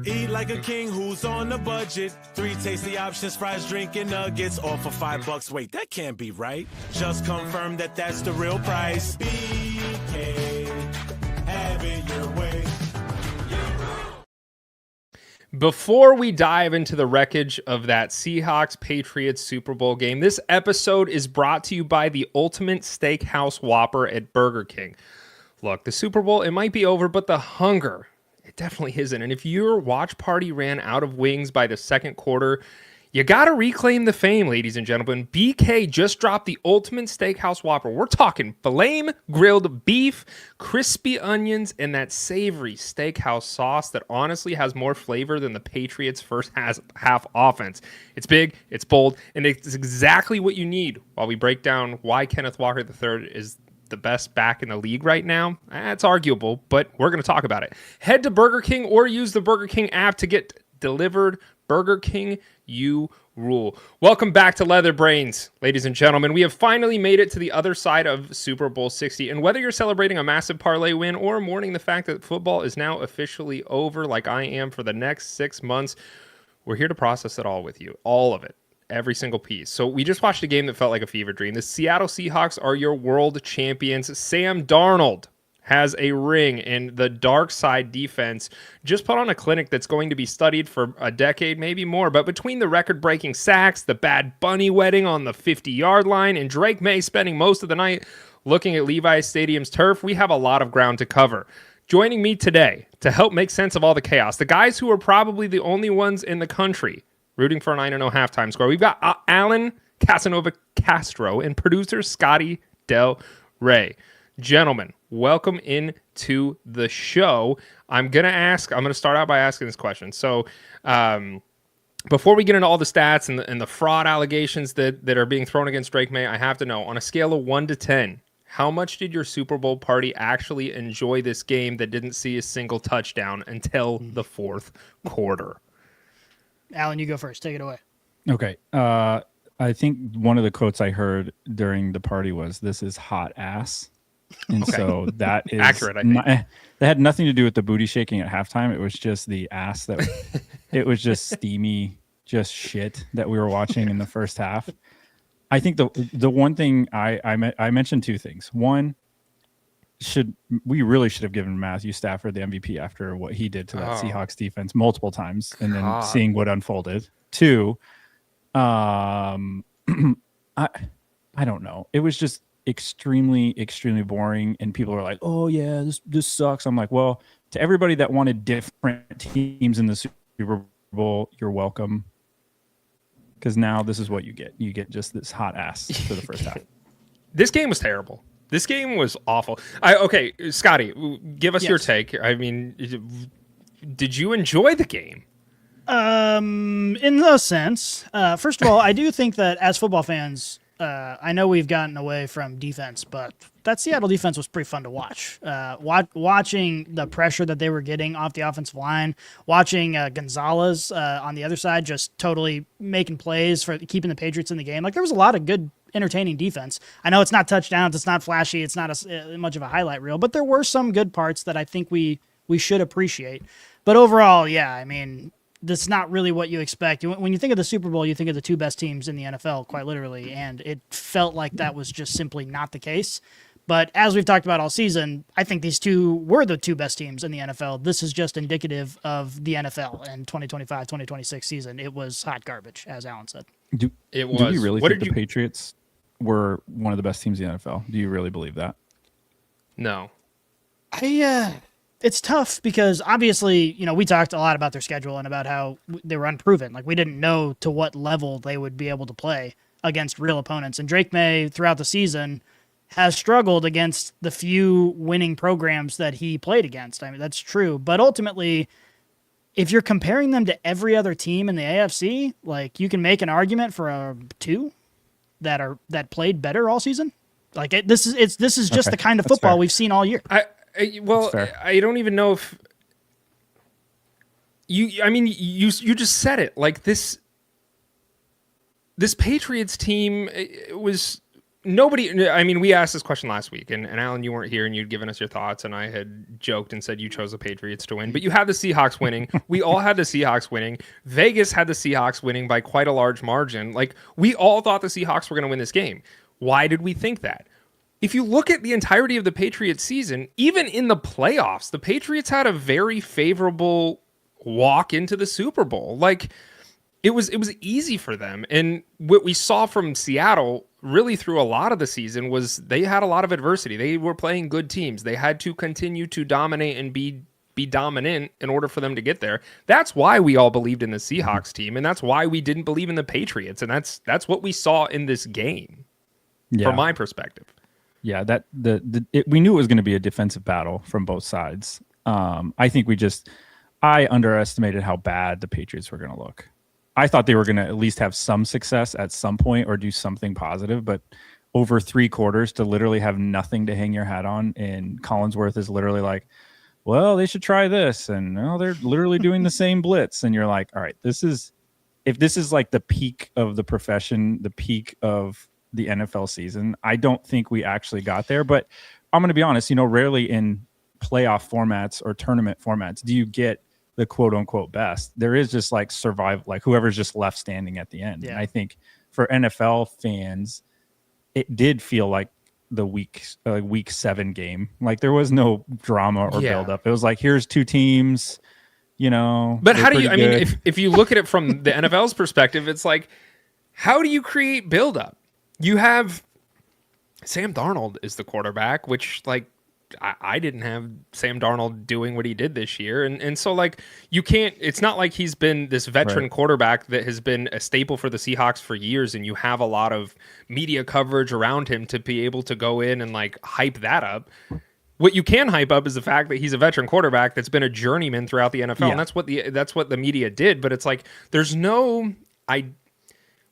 Eat like a king who's on a budget. 3 tasty options, fries, drink, and nuggets. All for $5. Wait, that can't be right. Just confirm that that's the real price. BK, have it your way. Before we dive into the wreckage of that Seahawks Patriots Super Bowl game, this episode is brought to you by the Ultimate Steakhouse Whopper at Burger King. Look, the Super Bowl, it might be over, but the hunger, it definitely isn't. And if your watch party ran out of wings by the second quarter, you got to reclaim the fame, ladies and gentlemen. BK just dropped the Ultimate Steakhouse Whopper. We're talking flame grilled beef, crispy onions, and that savory steakhouse sauce that honestly has more flavor than the Patriots' first half offense. It's big, it's bold, and it's exactly what you need while we break down why Kenneth Walker III is the best back in the league right now. It's arguable, but we're going to talk about it. Head to Burger King or use the Burger King app to get delivered. Burger King, you rule. Welcome back to Leather Brains, ladies and gentlemen. We have finally made it to the other side of Super Bowl 60. And whether you're celebrating a massive parlay win or mourning the fact that football is now officially over, like I am for the next 6 months, we're here to process it all with you. All of it. Every single piece. So we just watched a game that felt like a fever dream. The Seattle Seahawks are your world champions. Sam Darnold has a ring, and the dark side defense just put on a clinic that's going to be studied for a decade, maybe more. But between the record-breaking sacks, the bad bunny wedding on the 50-yard line, and Drake Maye spending most of the night looking at Levi Stadium's turf, we have a lot of ground to cover. Joining me today to help make sense of all the chaos, the guys who are probably the only ones in the country rooting for a 9-0 halftime score. We've got Alan Casanova Castro and producer Scotty Del Rey. Gentlemen, welcome into the show. I'm going to start out by asking this question. So before we get into all the stats and the fraud allegations that are being thrown against Drake Maye, I have to know, on a scale of 1 to 10, how much did your Super Bowl party actually enjoy this game that didn't see a single touchdown until the fourth quarter? Alan, you go first. Take it away. Okay. I think one of the quotes I heard during the party was, "This is hot ass." And okay. So that is accurate. I think that had nothing to do with the booty shaking at halftime. It was just the ass it was just steamy, just shit that we were watching in the first half. I think the one thing I mentioned two things. One, we really should have given Matthew Stafford the MVP after what he did to that Seahawks defense multiple times, and then seeing what unfolded. Two, I don't know. It was just extremely boring, and people are like, "Oh yeah, this sucks." I'm like, well, to everybody that wanted different teams in the Super Bowl, you're welcome, because now this is what you get. You get just this hot ass for the first half. This game was terrible. This game was awful. Okay, Scotty, give us your take. I mean, did you enjoy the game? In a sense. First of all, I do think that as football fans, I know we've gotten away from defense, but that Seattle defense was pretty fun to watch. Watching the pressure that they were getting off the offensive line, watching Gonzalez on the other side just totally making plays for keeping the Patriots in the game. Like, there was a lot of good, entertaining defense. I know it's not touchdowns, it's not flashy, it's not much of a highlight reel, but there were some good parts that I think we should appreciate. But overall, yeah, I mean, that's not really what you expect. When you think of the Super Bowl, you think of the two best teams in the NFL, quite literally, and it felt like that was just simply not the case. But as we've talked about all season, I think these two were the two best teams in the NFL. This is just indicative of the NFL and 2025-2026 season. It was hot garbage, as Alan said. Do we really think the Patriots were one of the best teams in the NFL? Do you really believe that? No. It's tough because obviously, we talked a lot about their schedule and about how they were unproven. Like, we didn't know to what level they would be able to play against real opponents. And Drake Maye, throughout the season, has struggled against the few winning programs that he played against. I mean, that's true. But ultimately, if you're comparing them to every other team in the AFC, like, you can make an argument for two that played better all season. Like, this is just the kind of football fair. We've seen all year. I don't even know if you just said it. Like, this Patriots team was nobody, I mean, we asked this question last week, and Alan, you weren't here, and you'd given us your thoughts, and I had joked and said you chose the Patriots to win, but you had the Seahawks winning. We all had the Seahawks winning. Vegas had the Seahawks winning by quite a large margin. Like, we all thought the Seahawks were going to win this game. Why did we think that? If you look at the entirety of the Patriots season, even in the playoffs, the Patriots had a very favorable walk into the Super Bowl. Like, it was easy for them. And what we saw from Seattle really through a lot of the season was they had a lot of adversity. They were playing good teams. They had to continue to dominate and be dominant in order for them to get there. That's why we all believed in the Seahawks team, and that's why we didn't believe in the Patriots. And that's what we saw in this game, from my perspective. Yeah, we knew it was going to be a defensive battle from both sides. I think I underestimated how bad the Patriots were going to look. I thought they were going to at least have some success at some point or do something positive, but over 3 quarters to literally have nothing to hang your hat on, and Collinsworth is literally like, well, they should try this, and they're literally doing the same blitz, and you're like, all right, if this is like the peak of the profession, the peak of the NFL season, I don't think we actually got there. But I'm going to be honest, rarely in playoff formats or tournament formats do you get the quote unquote best. There is just like survive, like whoever's just left standing at the end. Yeah. And I think for NFL fans, it did feel like the week 7 game. Like there was no drama or build up. It was like, here's 2 teams, But how do you, I mean, if you look at it from the NFL's perspective, it's like, how do you create build up? You have Sam Darnold is the quarterback, which like I didn't have Sam Darnold doing what he did this year. And so like you can't, it's not like he's been this veteran quarterback that has been a staple for the Seahawks for years. And you have a lot of media coverage around him to be able to go in and like hype that up. What you can hype up is the fact that he's a veteran quarterback that's been a journeyman throughout the NFL. And that's what the media did. But it's like, there's no,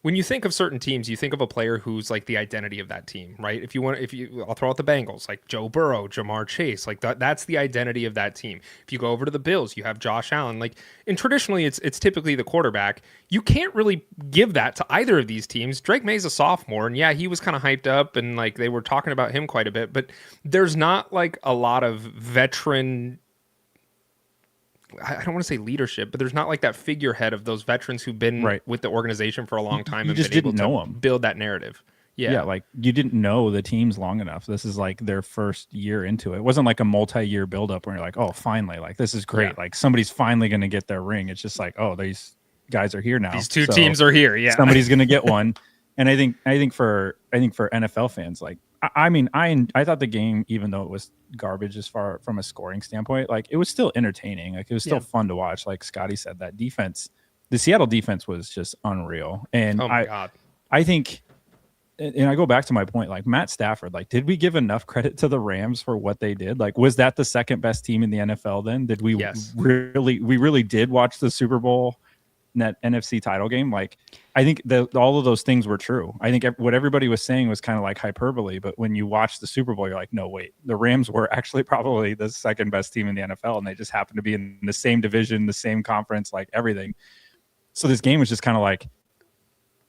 when you think of certain teams, you think of a player who's like the identity of that team, right? I'll throw out the Bengals, like Joe Burrow, Jamar Chase, like that's the identity of that team. If you go over to the Bills, you have Josh Allen, and traditionally it's typically the quarterback. You can't really give that to either of these teams. Drake Maye's a sophomore, and he was kind of hyped up, and like they were talking about him quite a bit, but there's not like a lot of veteran, I don't want to say leadership, but there's not like that figurehead of those veterans who've been with the organization for a long time and just been able didn't know to them. Build that narrative. Yeah, like you didn't know the teams long enough. This is like their first year into it. It wasn't like a multi-year buildup where you're like, oh, finally, like this is great. Yeah. Like somebody's finally going to get their ring. It's just like, oh, these guys are here now. These two teams are here. Yeah, somebody's going to get one. And I think for NFL fans, like, I mean, I thought the game, even though it was garbage as far from a scoring standpoint, like it was still entertaining. Like it was still fun to watch. Like Scotty said, that defense, the Seattle defense was just unreal. And I think, and I go back to my point, like Matt Stafford, like, did we give enough credit to the Rams for what they did? Like, was that the second best team in the NFL then? Did we really did watch the Super Bowl that NFC title game? Like, I think that all of those things were true. I think what everybody was saying was kind of like hyperbole, but when you watch the Super Bowl, you're like, no, wait, the Rams were actually probably the second best team in the NFL, and they just happened to be in the same division, the same conference, like everything. So this game was just kind of like,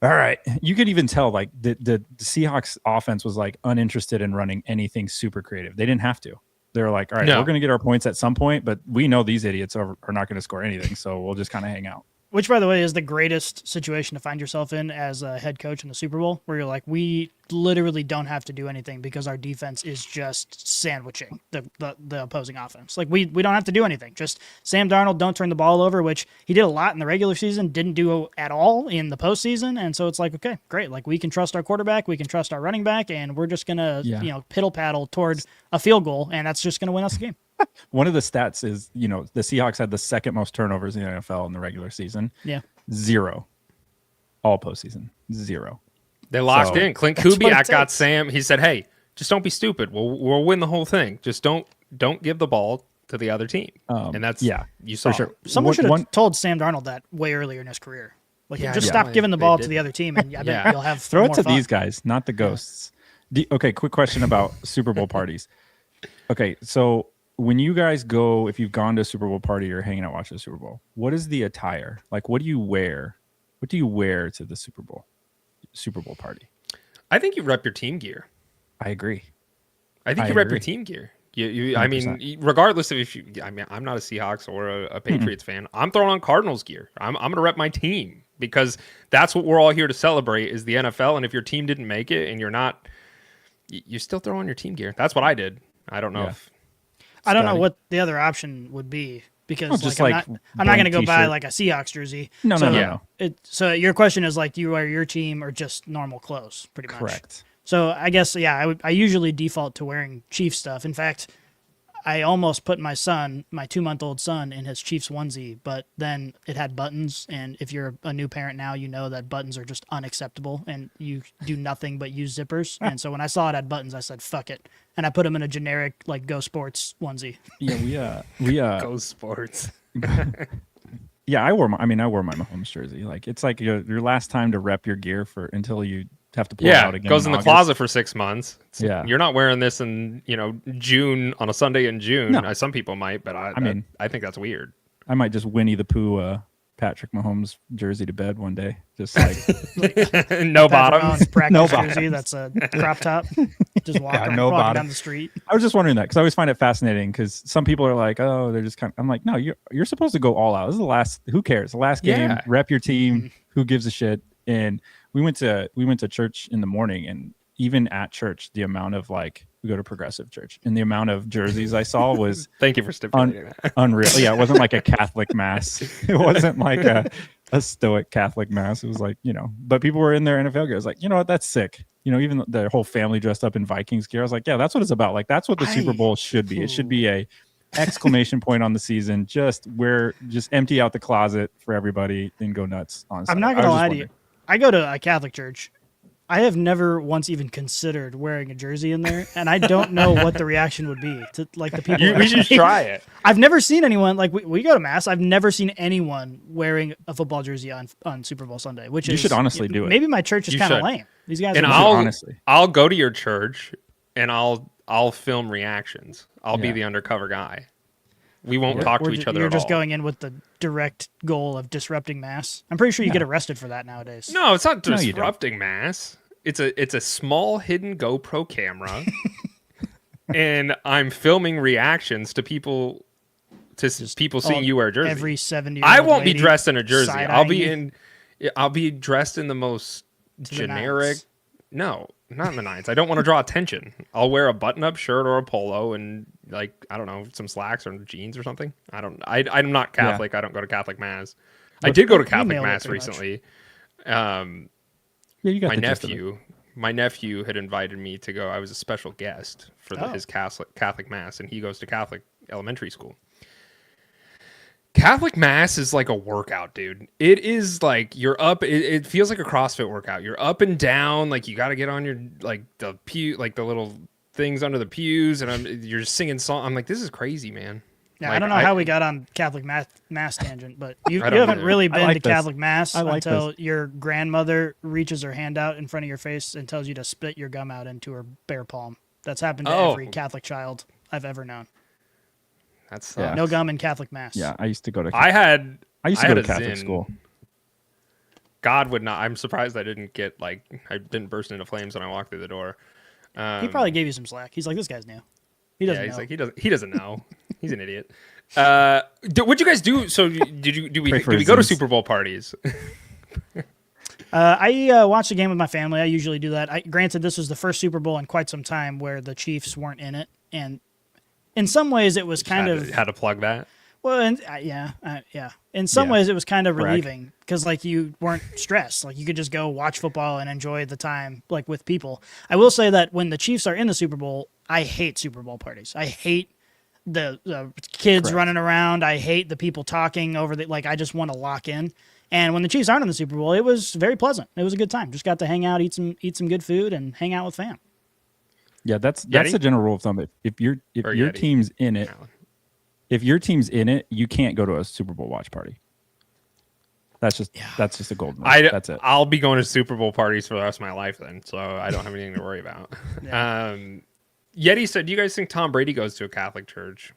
all right. You could even tell like the Seahawks offense was like uninterested in running anything super creative. They didn't have to. They were like, all right, we're going to get our points at some point, but we know these idiots are not going to score anything, so we'll just kind of hang out. Which, by the way, is the greatest situation to find yourself in as a head coach in the Super Bowl, where you're like, we literally don't have to do anything because our defense is just sandwiching the opposing offense. Like, we don't have to do anything. Just Sam Darnold, don't turn the ball over, which he did a lot in the regular season, didn't do at all in the postseason. And so it's like, okay, great. Like, we can trust our quarterback, we can trust our running back, and we're just going to, piddle-paddle toward a field goal, and that's just going to win us the game. One of the stats is, the Seahawks had the second most turnovers in the NFL in the regular season. Yeah. 0. All postseason. 0. They locked in. Clint Kubiak got Sam. He said, hey, just don't be stupid. We'll win the whole thing. Just don't give the ball to the other team. And that's, you saw. For sure. Someone should have told Sam Darnold that way earlier in his career. Like, just stop giving the ball to the other team, and I bet you'll have throw it to fun. These guys, not the ghosts. Okay, quick question about Super Bowl parties. Okay, so when you guys go, if you've gone to a Super Bowl party or hanging out watching the Super Bowl, what is the attire? Like, what do you wear? What do you wear to the Super Bowl party? I think you rep your team gear. I agree. I think I you rep your agree. team gear. I mean, 100%. regardless of if you, I mean, I'm not a Seahawks or a Patriots fan. I'm throwing on Cardinals gear. I'm going to rep my team because that's what we're all here to celebrate is the NFL. And if your team didn't make it and you're not, you still throw on your team gear. That's what I did. I don't know Yeah. if I don't know Scotty? what the other option would be because just I'm like not going to go blank buy t-shirt. like a Seahawks jersey. No, so no. So your question is like, do you wear your team or just normal clothes? Pretty much. Correct. So I guess I usually default to wearing Chiefs stuff. In fact, I almost put my 2-month-old son, in his Chiefs onesie, but then it had buttons, and if you're a new parent now, you know that buttons are just unacceptable, and you do nothing but use zippers. And so when I saw it had buttons, I said, "Fuck it," and I put them in a generic like Go Sports onesie. Yeah, we Go Sports. yeah, I wore my Mahomes jersey. Like it's like your last time to rep your gear until you have to pull it out again. Goes in the August. closet for 6 months. Yeah. You're not wearing this in June on a Sunday in June. No. Some people might, but I think that's weird. I might just Winnie the Pooh Patrick Mahomes jersey to bed one day. Just like No Patrick bottoms. Mahomes practice No jersey. That's a crop top. Just walking no down bottom. the street. I was just wondering that because I always find it fascinating because some people are like, oh, they're just kind of. I'm like, no, you're supposed to go all out. This is the last. Who cares? The last game. Yeah. Rep your team. Who gives a shit? And we went to church in the morning, and even at church, the amount of we go to progressive church, and the amount of jerseys I saw was Thank you for stipulating that. unreal. Yeah, it wasn't like a Catholic mass. It wasn't like a stoic Catholic mass. It was like, but people were in their NFL gear. I was like, you know what? That's sick. Even the whole family dressed up in Vikings gear. I was like, yeah, that's what it's about. Like, that's what the Super Bowl should be. It should be a exclamation point on the season. Just empty out the closet for everybody and go nuts on I'm not going to lie to you. I go to a Catholic church. I have never once even considered wearing a jersey in there, and I don't know what the reaction would be to like the people. We should try it. I've never seen anyone we go to mass. I've never seen anyone wearing a football jersey on Super Bowl Sunday. Which You should honestly do it. Maybe my church is You kind of should. lame. These guys. And are honestly. I'll go to your church and I'll film reactions. I'll be Yeah. the undercover guy. We won't talk to each other You're at just all. going in with the direct goal of disrupting mass. I'm pretty sure you get arrested for that nowadays. No, it's not No, you don't. disrupting mass. It's a small hidden GoPro camera, and I'm filming reactions to people seeing you wear a jersey. Every 70. I won't be dressed in a jersey. side-eyeing I'll be dressed in the most the generic. nines. No, not in the nines. I don't want to draw attention. I'll wear a button-up shirt or a polo and I don't know, some slacks or jeans or something. I'm not Catholic. I don't go to Catholic mass. I did go to Catholic nailed it mass pretty much. recently. Yeah, you got My the gist of it. nephew had invited me to go. I was a special guest for his Catholic mass, and he goes to Catholic elementary school. Catholic mass is like a workout, dude. It is like you're up. It feels like a CrossFit workout. You're up and down. Like you got to get on your the pew, like the little things under the pews, and you're just singing song. I'm like, this is crazy, man. Yeah, Like, I don't know how we got on Catholic mass tangent, but you I don't haven't either. really I been like to this. Catholic mass I like until this. your grandmother reaches her hand out in front of your face and tells you to spit your gum out into her bare palm. That's happened to every Catholic child I've ever known. That's Yeah. No gum in Catholic mass. Yeah, I used to go to. I used to had go to a Catholic Zen. school. God would not. I'm surprised I didn't burst into flames when I walked through the door. He probably gave you some slack. He's like, this guy's new. He doesn't Yeah, he's know. like he doesn't know. He's an idiot. What'd you guys do? So do we Pray for we his go to sins. Super Bowl parties? I watched the game with my family. I usually do that. Granted, this was the first Super Bowl in quite some time where the Chiefs weren't in it, and in some ways it was kind of had to plug that. well, and yeah. In some Yeah. ways, it was kind of Brag. relieving because like you weren't stressed. Like you could just go watch football and enjoy the time like with people. I will say that when the Chiefs are in the Super Bowl, I hate Super Bowl parties. I hate the kids Correct. running around. I hate the people talking over the like. I just want to lock in. And when the Chiefs aren't in the Super Bowl, it was very pleasant. It was a good time. Just got to hang out, eat some good food, and hang out with fam. Yeah, that's Yeti? the general rule of thumb. If your Yeti. team's in it, if your team's in it, you can't go to a Super Bowl watch party. That's just a golden rule. That's it. I'll be going to Super Bowl parties for the rest of my life then, so I don't have anything to worry about. Yeti said, "Do you guys think Tom Brady goes to a Catholic church?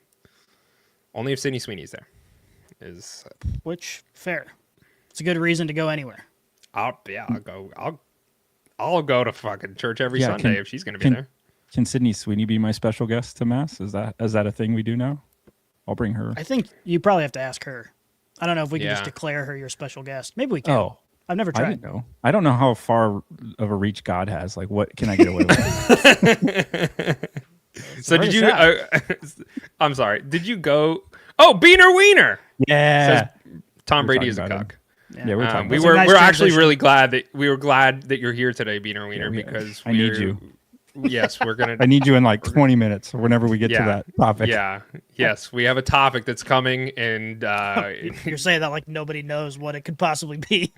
Only if Sydney Sweeney's there." Which fair. It's a good reason to go anywhere. I'll go. I'll go to fucking church every Sunday if she's gonna be there. Can Sydney Sweeney be my special guest to mass? Is that a thing we do now? I'll bring her. I think you probably have to ask her. I don't know if we can just declare her your special guest. Maybe we can. Oh, I've never tried. I didn't know. I don't know how far of a reach God has. Like, what can I get away with? So did you? I'm sorry. Did you go? Oh, Beaner Wiener. Yeah. Says Tom Brady is a cuck. Yeah, we're talking. We're actually really glad that you're here today, Beaner Wiener, because I need you. Yes, we're gonna. I need you in like 20 minutes or whenever we get to that topic. Yeah. Yes, we have a topic that's coming, and You're saying that like nobody knows what it could possibly be.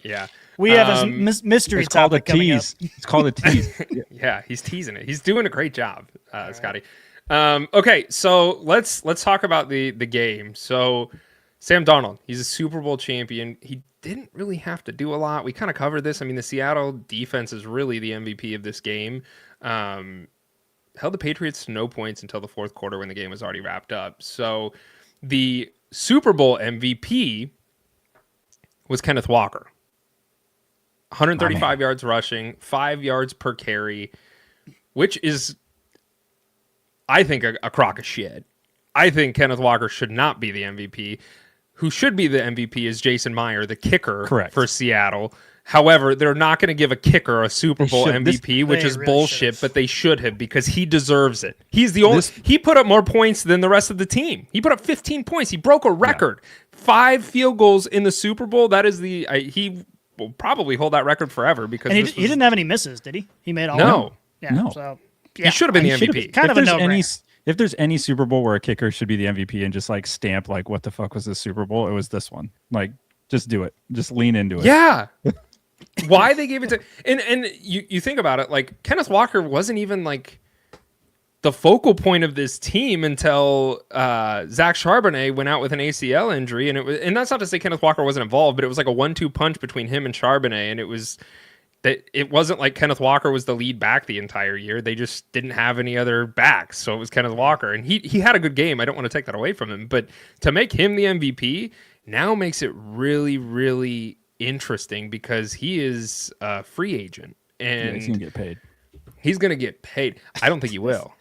Yeah. We have a mystery It's called a topic coming up. tease. It's called a tease. Yeah, he's teasing it. He's doing a great job, Scotty. Okay, so let's talk about the game. So Sam Darnold, he's a Super Bowl champion. He didn't really have to do a lot. We kind of covered this. I mean, the Seattle defense is really the MVP of this game. Held the Patriots to no points until the fourth quarter when the game was already wrapped up. So the Super Bowl MVP was Kenneth Walker. 135 yards rushing, 5 yards per carry, which is, I think, a crock of shit. I think Kenneth Walker should not be the MVP. Who should be the MVP is Jason Meyer, the kicker for Seattle. However, they're not going to give a kicker a Super Bowl MVP, which is bullshit, but they should have, because he deserves it. He's the only. He put up more points than the rest of the team. He put up 15 points. He broke a record. 5 field goals in the Super Bowl. That is he will probably hold that record forever, because he didn't have any misses, did he? He made all no. of them? Yeah, No. So, he should have been the MVP. Kind of a no-brainer. If there's any Super Bowl where a kicker should be the MVP and just like stamp like what the fuck was this Super Bowl, it was this one. Like, just do it. Just lean into it. Yeah. Why they gave it to and you think about it, like Kenneth Walker wasn't even like the focal point of this team until Zach Charbonnet went out with an ACL injury, and that's not to say Kenneth Walker wasn't involved, but it was like a 1-2 punch between him and Charbonnet, and it wasn't like Kenneth Walker was the lead back the entire year. They just didn't have any other backs, so it was Kenneth Walker, and he had a good game. I don't want to take that away from him, but to make him the MVP now makes it really, really interesting, because he is a free agent, and he's gonna get paid. He's gonna get paid. I don't think he will.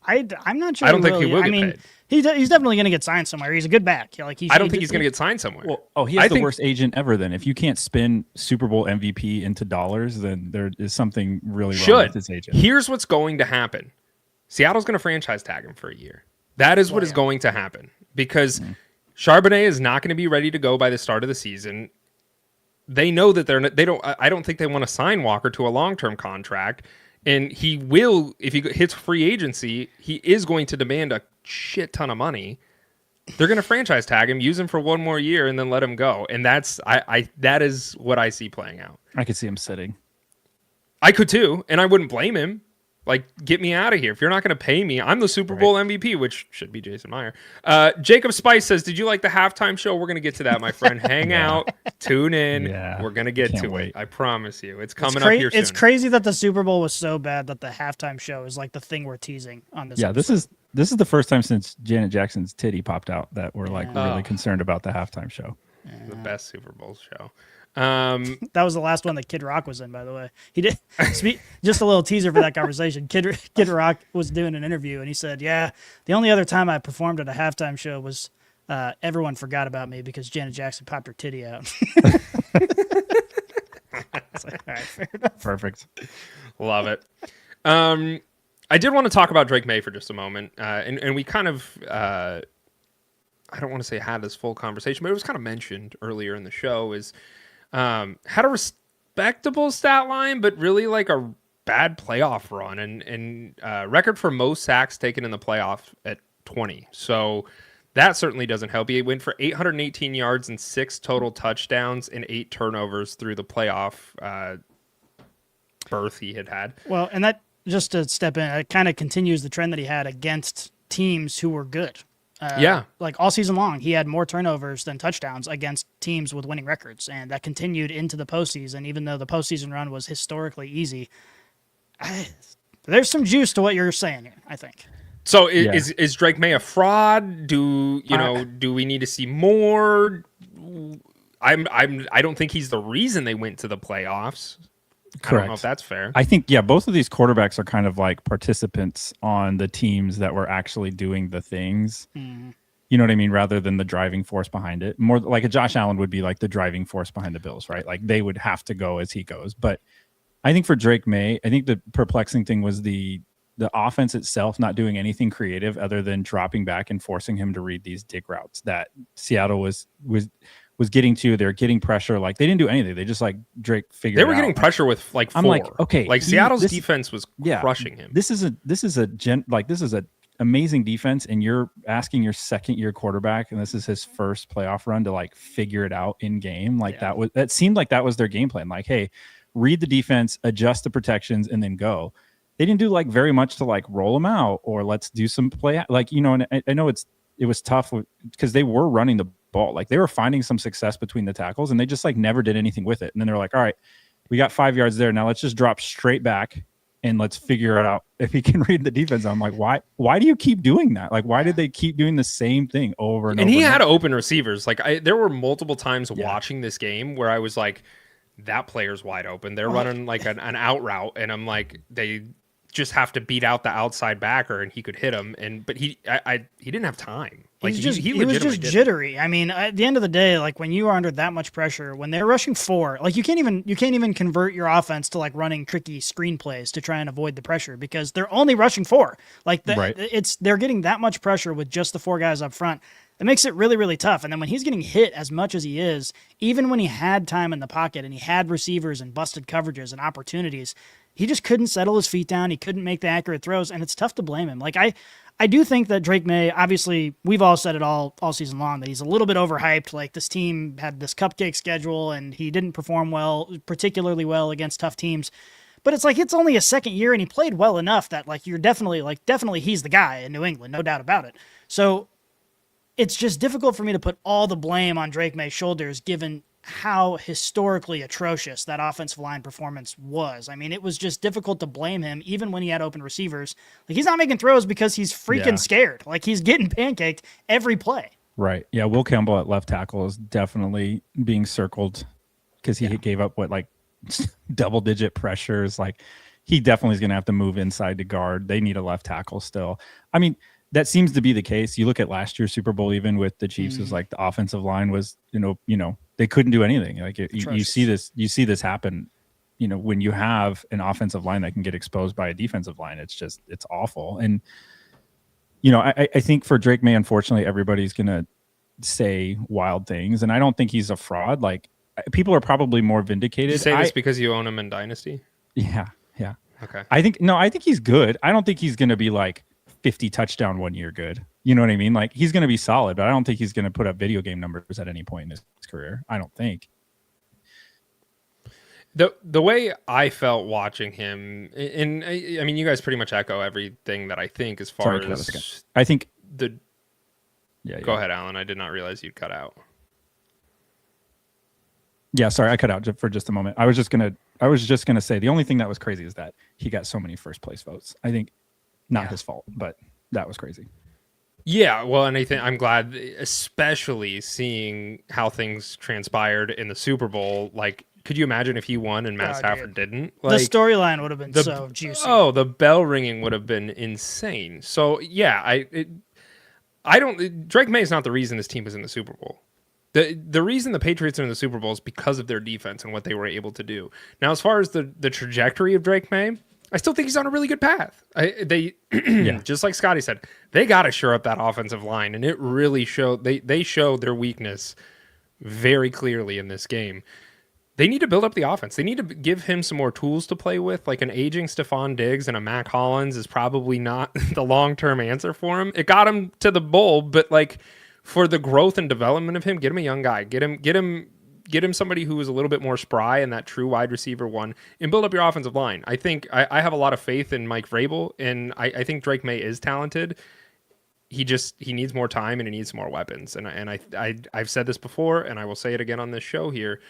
I'm not sure. I don't think he will get paid. He's definitely going to get signed somewhere. He's a good back. I don't think he's going to get signed somewhere. Well, he has the worst agent ever. Then, if you can't spin Super Bowl MVP into dollars, then there is something really wrong with his agent. Here's what's going to happen: Seattle's going to franchise tag him for a year. That is what is going to happen, because Charbonnet is not going to be ready to go by the start of the season. They know that I don't think they want to sign Walker to a long-term contract. And he will, if he hits free agency, he is going to demand a shit ton of money. They're going to franchise tag him, use him for one more year, and then let him go. And that is what I see playing out. I could see him sitting. I could too, and I wouldn't blame him. Like, get me out of here. If you're not going to pay me, I'm the Super Bowl MVP, which should be Jason Meyer. Jacob Spice says, did you like the halftime show? We're going to get to that, my friend. Hang out. Tune in. Yeah, we're going to get to it. I promise you. It's coming up here soon. It's crazy that the Super Bowl was so bad that the halftime show is like the thing we're teasing on this episode. This is the first time since Janet Jackson's titty popped out that we're like really concerned about the halftime show. The best Super Bowl show. That was the last one that Kid Rock was in, by the way. He did just a little teaser for that conversation. Kid Rock was doing an interview, and he said, "Yeah, the only other time I performed at a halftime show was everyone forgot about me because Janet Jackson popped her titty out." It's like, all right, fair enough. Perfect. Love it. I did want to talk about Drake Maye for just a moment, and we kind of. I don't want to say had this full conversation, but it was kind of mentioned earlier in the show, is had a respectable stat line, but really like a bad playoff run, and record for most sacks taken in the playoff at 20. So that certainly doesn't help. He went for 818 yards and 6 total touchdowns and 8 turnovers through the playoff berth he had. Well, and that, just to step in, it kind of continues the trend that he had against teams who were good. Like all season long, he had more turnovers than touchdowns against teams with winning records, and that continued into the postseason. Even though the postseason run was historically easy, there's some juice to what you're saying here, I think. So is Drake Maye a fraud? Do we need to see more? I don't think he's the reason they went to the playoffs. I don't know if that's fair. I think, yeah, both of these quarterbacks are kind of like participants on the teams that were actually doing the things. You know what I mean? Rather than the driving force behind it. More like a Josh Allen would be like the driving force behind the Bills, right? Like they would have to go as he goes. But I think for Drake Maye, I think the perplexing thing was the offense itself not doing anything creative other than dropping back and forcing him to read these dig routes that Seattle was getting to. They're getting pressure. Like they didn't do anything. They just like Drake figured it out. They were getting pressure with like 4. I'm like, okay, like Seattle's defense was crushing him. This is a amazing defense, and you're asking your second year quarterback, and this is his first playoff run, to like figure it out in game. Like that seemed like that was their game plan. Like, hey, read the defense, adjust the protections, and then go. They didn't do like very much to like roll them out or let's do some play. Like, you know, and I know it was tough because they were running the ball. Like they were finding some success between the tackles, and they just like never did anything with it. And then they're like, all right, we got 5 yards there. Now let's just drop straight back and let's figure it out if he can read the defense. I'm like, why do you keep doing that? Like, why did they keep doing the same thing over and over? And he had open receivers. Like there were multiple times watching this game where I was like, that player's wide open. They're running like an out route. And I'm like, they just have to beat out the outside backer and he could hit him. But he didn't have time. Like he was just jittery. I mean, at the end of the day, like when you are under that much pressure, when they're rushing 4, like you can't even convert your offense to like running tricky screenplays to try and avoid the pressure because they're only rushing 4. Like they're getting that much pressure with just the 4 guys up front. It makes it really, really tough. And then when he's getting hit as much as he is, even when he had time in the pocket and he had receivers and busted coverages and opportunities, he just couldn't settle his feet down. He couldn't make the accurate throws, and it's tough to blame him. Like I do think that Drake Maye, obviously, we've all said it all season long, that he's a little bit overhyped. Like this team had this cupcake schedule, and he didn't perform particularly well against tough teams. But it's like it's only a second year, and he played well enough that like you're definitely he's the guy in New England, no doubt about it. So it's just difficult for me to put all the blame on Drake Maye's shoulders, given how historically atrocious that offensive line performance was. I mean, it was just difficult to blame him, even when he had open receivers. Like he's not making throws because he's freaking scared. Like he's getting pancaked every play. Right. Yeah. Will Campbell at left tackle is definitely being circled because he gave up double-digit pressures. Like he definitely is going to have to move inside to guard. They need a left tackle still. I mean, that seems to be the case. You look at last year's Super Bowl, even with the Chiefs, is like the offensive line was, you know, they couldn't do anything. Like you see this happen, you know, when you have an offensive line that can get exposed by a defensive line. It's awful. And, you know, I think for Drake Maye, unfortunately, everybody's going to say wild things. And I don't think he's a fraud. Like people are probably more vindicated. You say this because you own him in Dynasty? Yeah. Yeah. Okay. I think he's good. I don't think he's going to be like 50 touchdown 1 year good. You know what I mean? Like he's going to be solid, but I don't think he's going to put up video game numbers at any point in his career. I don't think. The way I felt watching him, and I mean, you guys pretty much echo everything that I think as far as I think the. Yeah. Go ahead, Alan. I did not realize you'd cut out. Yeah, sorry, I cut out for just a moment. I was just gonna say the only thing that was crazy is that he got so many first place votes. I think not his fault, but that was crazy. Yeah, well, and I'm glad, especially seeing how things transpired in the Super Bowl. Like, could you imagine if he won and Matt Stafford didn't? Like, the storyline would have been so juicy. Oh, the bell ringing would have been insane. So yeah, Drake Maye is not the reason this team was in the Super Bowl. The reason the Patriots are in the Super Bowl is because of their defense and what they were able to do. Now, as far as the trajectory of Drake Maye, I still think he's on a really good path. Just like Scotty said, they got to shore up that offensive line, and it really showed. They showed their weakness very clearly in this game. They need to build up the offense. They need to give him some more tools to play with. Like an aging Stephon Diggs and a Mac Hollins is probably not the long-term answer for him. It got him to the bowl, but like for the growth and development of him, get him a young guy. Get him somebody who is a little bit more spry and that true wide receiver one, and build up your offensive line. I think I have a lot of faith in Mike Vrabel, and I think Drake Maye is talented. He needs more time and he needs more weapons. And I've said this before, and I will say it again on this show here.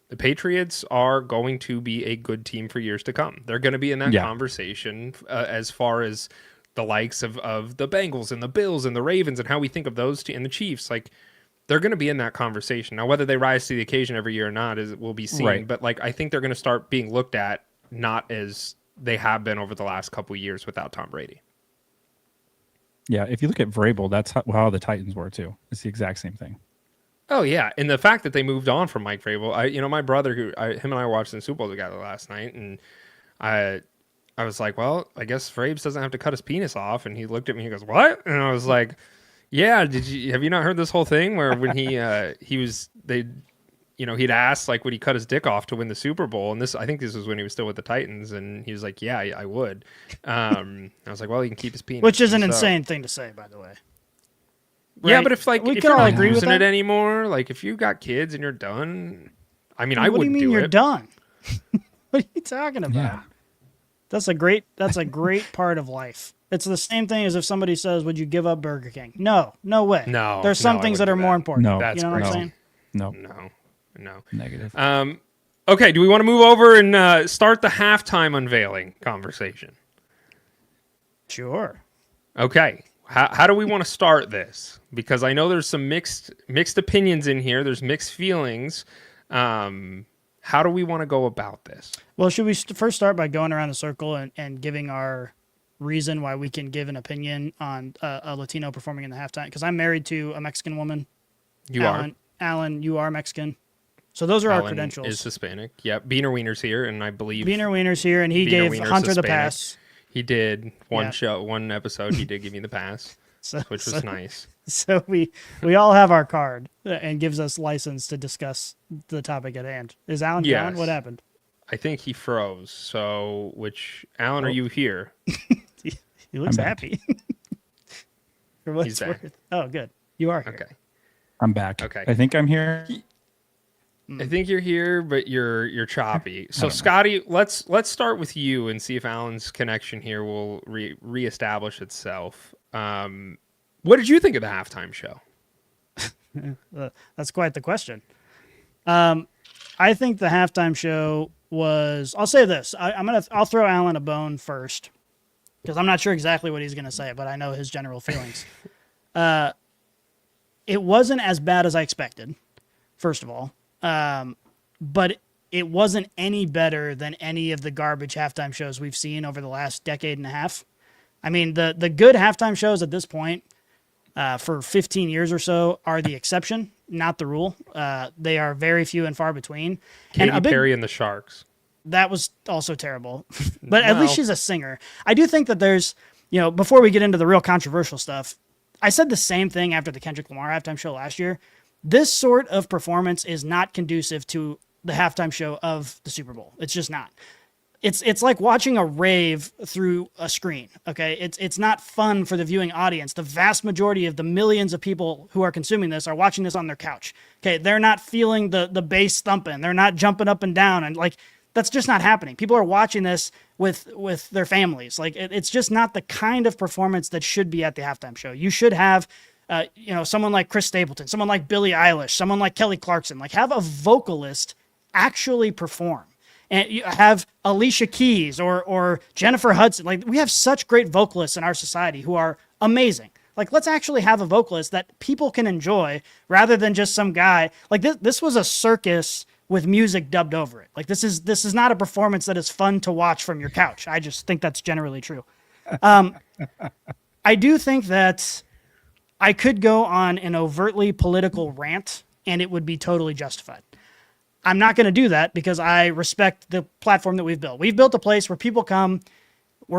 The Patriots are going to be a good team for years to come. They're going to be in that conversation as far as the likes of the Bengals and the Bills and the Ravens and how we think of those and the Chiefs. Like, they're going to be in that conversation. Now, whether they rise to the occasion every year or not will be seen. Right. But like, I think they're going to start being looked at not as they have been over the last couple of years without Tom Brady. Yeah, if you look at Vrabel, that's how the Titans were too. It's the exact same thing. Oh yeah, and the fact that they moved on from Mike Vrabel, my brother, him and I watched the Super Bowl together last night, and I was like, well, I guess Vrabes doesn't have to cut his penis off, and he looked at me, and he goes, what? And I was like, yeah, have you not heard this whole thing where when he'd asked like would he cut his dick off to win the Super Bowl, and I think this was when he was still with the Titans, and he was like, yeah, I would. I was like, well, he can keep his penis, which is an insane thing to say, by the way. Yeah, right? but if We you're can all not agree with using that. it anymore, like if you got kids and you're done, I mean, I What do you wouldn't mean do you're it. done? What are you talking about? Yeah. That's a great part of life. It's the same thing as if somebody says, would you give up Burger King? No way. No, There's some I things that wouldn't are do more that. important. No. That's you know what I'm saying? No, No. negative. Okay, do we want to move over and start the halftime unveiling conversation? Sure. Okay. How do we want to start this? Because I know there's some mixed opinions in here. There's mixed feelings. How do we want to go about this? Well, should we first start by going around the circle and giving our reason why we can give an opinion on a Latino performing in the halftime? Because I'm married to a Mexican woman. You are. Alan, you are Mexican. So those are our Alan credentials. is Hispanic. Yep. Beaner Wiener's here, and I believe Wiener Wiener's here, and he Beaner gave Wiener's Hunter the Hispanic. pass. He did one Yeah. one episode. He did give me the pass, which was nice. So we all have our card and gives us license to discuss the topic at hand. Is Alan Yes. gone? What happened? I think he froze. So, Alan, are you here? He looks I'm back. happy. For what He's it's back. worth. Oh, good. You are here. Okay. I'm back. Okay. I think I'm here. I think you're here, but you're choppy. So don't know. Scotty, let's start with you and see if Alan's connection here will reestablish itself. What did you think of the halftime show? That's quite the question. I think the halftime show was. I'll say this. I'll throw Alan a bone first because I'm not sure exactly what he's gonna say, but I know his general feelings. It wasn't as bad as I expected. First of all, but it wasn't any better than any of the garbage halftime shows we've seen over the last decade and a half. I mean, the good halftime shows at this point, for 15 years or so, are the exception, not the rule. They are very few and far between. Katy And Perry and the Sharks. that was also terrible. But at Well- least she's a singer. I do think that there's, before we get into the real controversial stuff, I said the same thing after the Kendrick Lamar halftime show last year. This sort of performance is not conducive to the halftime show of the Super Bowl. It's just not. It's like watching a rave through a screen. Okay, it's not fun for the viewing audience. The vast majority of the millions of people who are consuming this are watching this on their couch. Okay, they're not feeling the bass thumping. They're not jumping up and down, and that's just not happening. People are watching this with their families. It's just not the kind of performance that should be at the halftime show. You should have someone like Chris Stapleton, someone like Billie Eilish, someone like Kelly Clarkson. Have a vocalist actually perform. And you have Alicia Keys or Jennifer Hudson. We have such great vocalists in our society who are amazing. Let's actually have a vocalist that people can enjoy rather than just some guy. This was a circus with music dubbed over it. This is not a performance that is fun to watch from your couch. I just think that's generally true. I do think that I could go on an overtly political rant and it would be totally justified. I'm not going to do that because I respect the platform that we've built. We've built a place where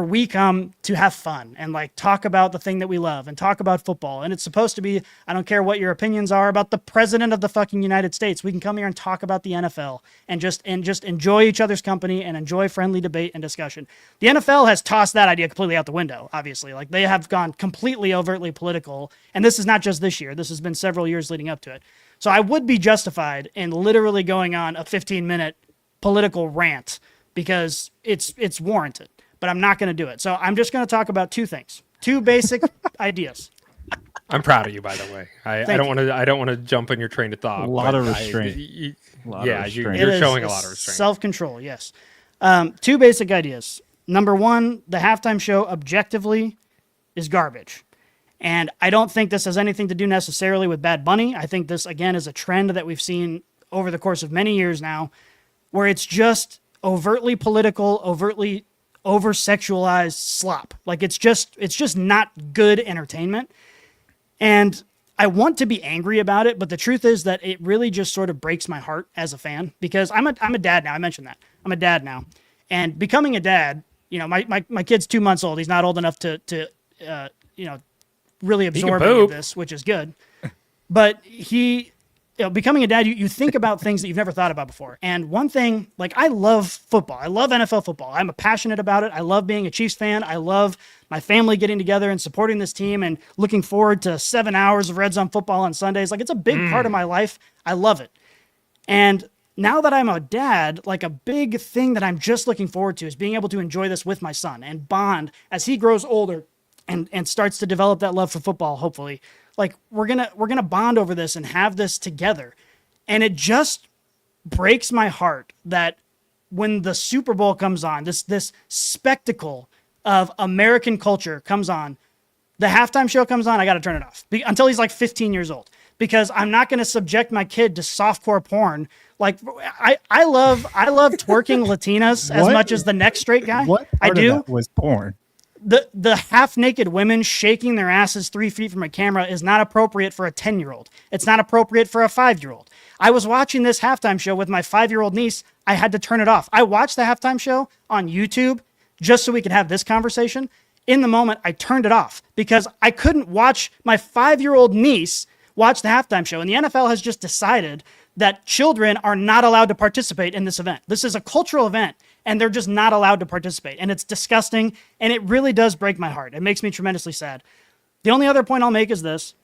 we come to have fun and talk about the thing that we love and talk about football. And it's supposed to be, I don't care what your opinions are about the president of the fucking United States. We can come here and talk about the NFL and just enjoy each other's company and enjoy friendly debate and discussion. The NFL has tossed that idea completely out the window, obviously. They have gone completely overtly political. And this is not just this year. This has been several years leading up to it. So I would be justified in literally going on a 15-minute political rant because it's warranted. But I'm not going to do it. So I'm just going to talk about two things, two basic ideas. I'm proud of you, by the way. I don't want to jump on your train of thought. A lot of but restraint. You're It showing is a lot of restraint. Self-control, yes. Two basic ideas. Number one, the halftime show objectively is garbage. And I don't think this has anything to do necessarily with Bad Bunny. I think this, again, is a trend that we've seen over the course of many years now, where it's just overtly political, overtly over-sexualized slop. Like it's just not good entertainment. And I want to be angry about it, but the truth is that it really just sort of breaks my heart as a fan, because I'm a dad now. I mentioned that. I'm a dad now. And becoming a dad, my kid's 2 months old. He's not old enough to really absorb any of this, which is good. But becoming a dad, you think about things that you've never thought about before. And one thing, like, I love football. I love NFL football. I'm passionate about it. I love being a Chiefs fan. I love my family getting together and supporting this team and looking forward to 7 hours of Red Zone football on Sundays. Like, it's a big part of my life. I love it. And now that I'm a dad, like, a big thing that I'm just looking forward to is being able to enjoy this with my son and bond as he grows older and starts to develop that love for football, hopefully. Like, we're gonna bond over this and have this together. And it just breaks my heart that when the Super Bowl comes on, this spectacle of American culture comes on, the halftime show comes on, I got to turn it off until he's like 15 years old, because I'm not going to subject my kid to softcore porn. Like, I love twerking Latinas as much as the next straight guy. What I part do. of that was porn? The half-naked women shaking their asses 3 feet from a camera is not appropriate for a 10-year-old. It's not appropriate for a 5-year-old. I was watching this halftime show with my 5-year-old niece. I had to turn it off. I watched the halftime show on YouTube just so we could have this conversation. In the moment, I turned it off because I couldn't watch my 5-year-old niece watch the halftime show. And the NFL has just decided that children are not allowed to participate in this event. This is a cultural event, and they're just not allowed to participate. And it's disgusting, and it really does break my heart. It makes me tremendously sad. The only other point I'll make is this.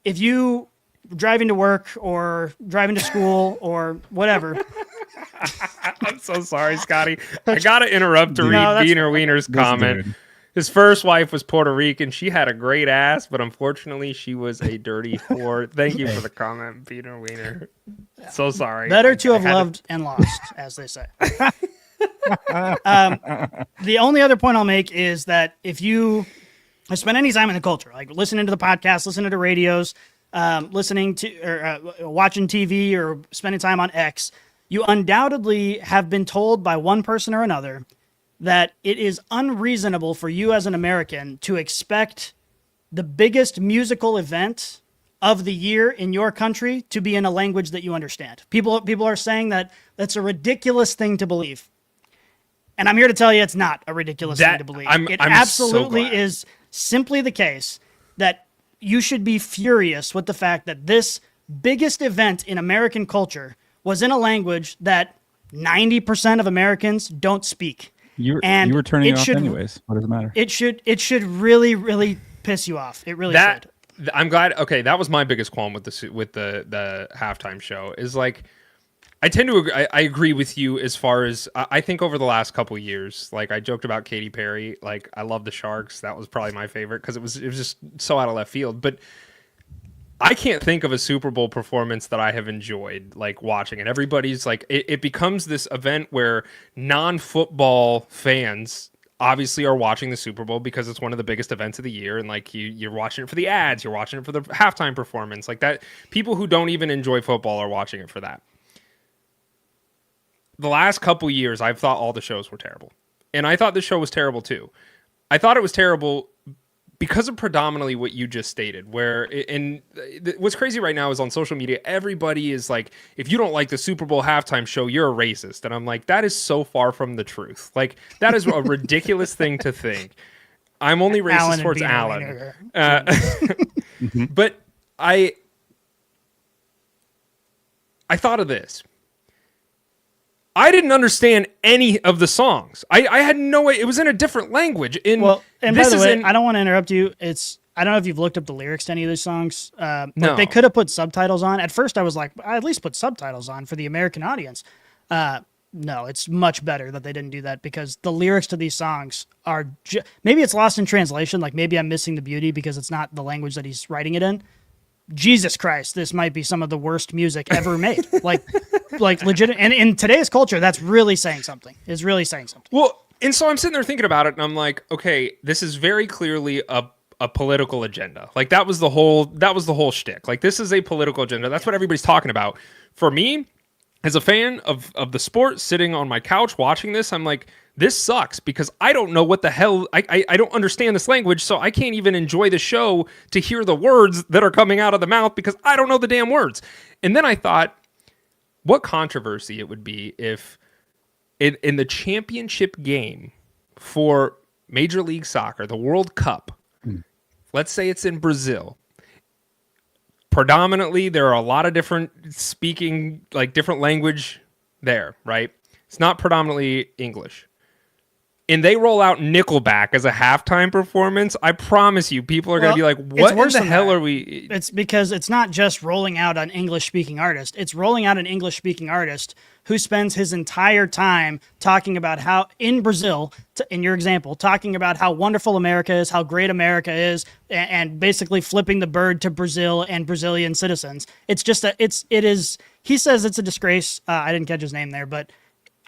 If you driving to work or driving to school or whatever. I'm so sorry, Scotty. I got to interrupt to read Wiener Wiener's comment. Dude. His first wife was Puerto Rican. She had a great ass, but unfortunately, she was a dirty whore. Thank you for the comment, Wiener Wiener. So sorry. Better to have loved and lost, as they say. The only other point I'll make is that if you have spent any time in the culture, like listening to the podcast, listening to radios, listening to or watching TV or spending time on X, you undoubtedly have been told by one person or another that it is unreasonable for you as an American to expect the biggest musical event of the year in your country to be in a language that you understand. People are saying that that's a ridiculous thing to believe. And I'm here to tell you it's not a ridiculous thing to believe. It absolutely is simply the case that you should be furious with the fact that this biggest event in American culture was in a language that 90% of Americans don't speak. You were turning it off anyways. What does it matter? It should really, really piss you off. It really should. I'm glad. Okay, that was my biggest qualm with the halftime show. Is like, I tend to agree. I agree with you as far as I think over the last couple of years. Like, I joked about Katy Perry. Like, I love the Sharks. That was probably my favorite because it was just so out of left field. But I can't think of a Super Bowl performance that I have enjoyed, like, watching it. Everybody's like, it becomes this event where non-football fans obviously are watching the Super Bowl because it's one of the biggest events of the year. And like, you're watching it for the ads, you're watching it for the halftime performance, like that. People who don't even enjoy football are watching it for that. The last couple years, I've thought all the shows were terrible. And I thought this show was terrible too. I thought it was terrible because of predominantly what you just stated, what's crazy right now is on social media, everybody is like, if you don't like the Super Bowl halftime show, you're a racist. And I'm like, that is so far from the truth. Like, that is a ridiculous thing to think. I'm only racist towards Alan. But I thought of this. I didn't understand any of the songs. I had no way. It was in a different language. And by the way, I don't want to interrupt you. I don't know if you've looked up the lyrics to any of these songs. No. They could have put subtitles on. At first, I was like, I at least put subtitles on for the American audience. No, it's much better that they didn't do that because the lyrics to these songs are maybe it's lost in translation. Like, maybe I'm missing the beauty because it's not the language that he's writing it in. Jesus Christ, this might be some of the worst music ever made. like legit. And in today's culture, that's really saying something. It's really saying something. Well, and so I'm sitting there thinking about it, and I'm like, okay, this is very clearly a political agenda. Like, that was the whole shtick. Like, this is a political agenda. That's what everybody's talking about. For me, as a fan of the sport, sitting on my couch watching this, I'm like, this sucks because I don't know what the hell, I don't understand this language, so I can't even enjoy the show to hear the words that are coming out of the mouth because I don't know the damn words. And then I thought, what controversy it would be if in the championship game for Major League Soccer, the World Cup, let's say it's in Brazil. Predominantly, there are a lot of different speaking, like different language there, right? It's not predominantly English. And they roll out Nickelback as a halftime performance. I promise you, people are going to be like, what in the hell are we? It's because it's not just rolling out an English-speaking artist. It's rolling out an English-speaking artist who spends his entire time talking about how, in Brazil, in your example, talking about how wonderful America is, how great America is, and basically flipping the bird to Brazil and Brazilian citizens. It's just he says it's a disgrace. I didn't catch his name there, but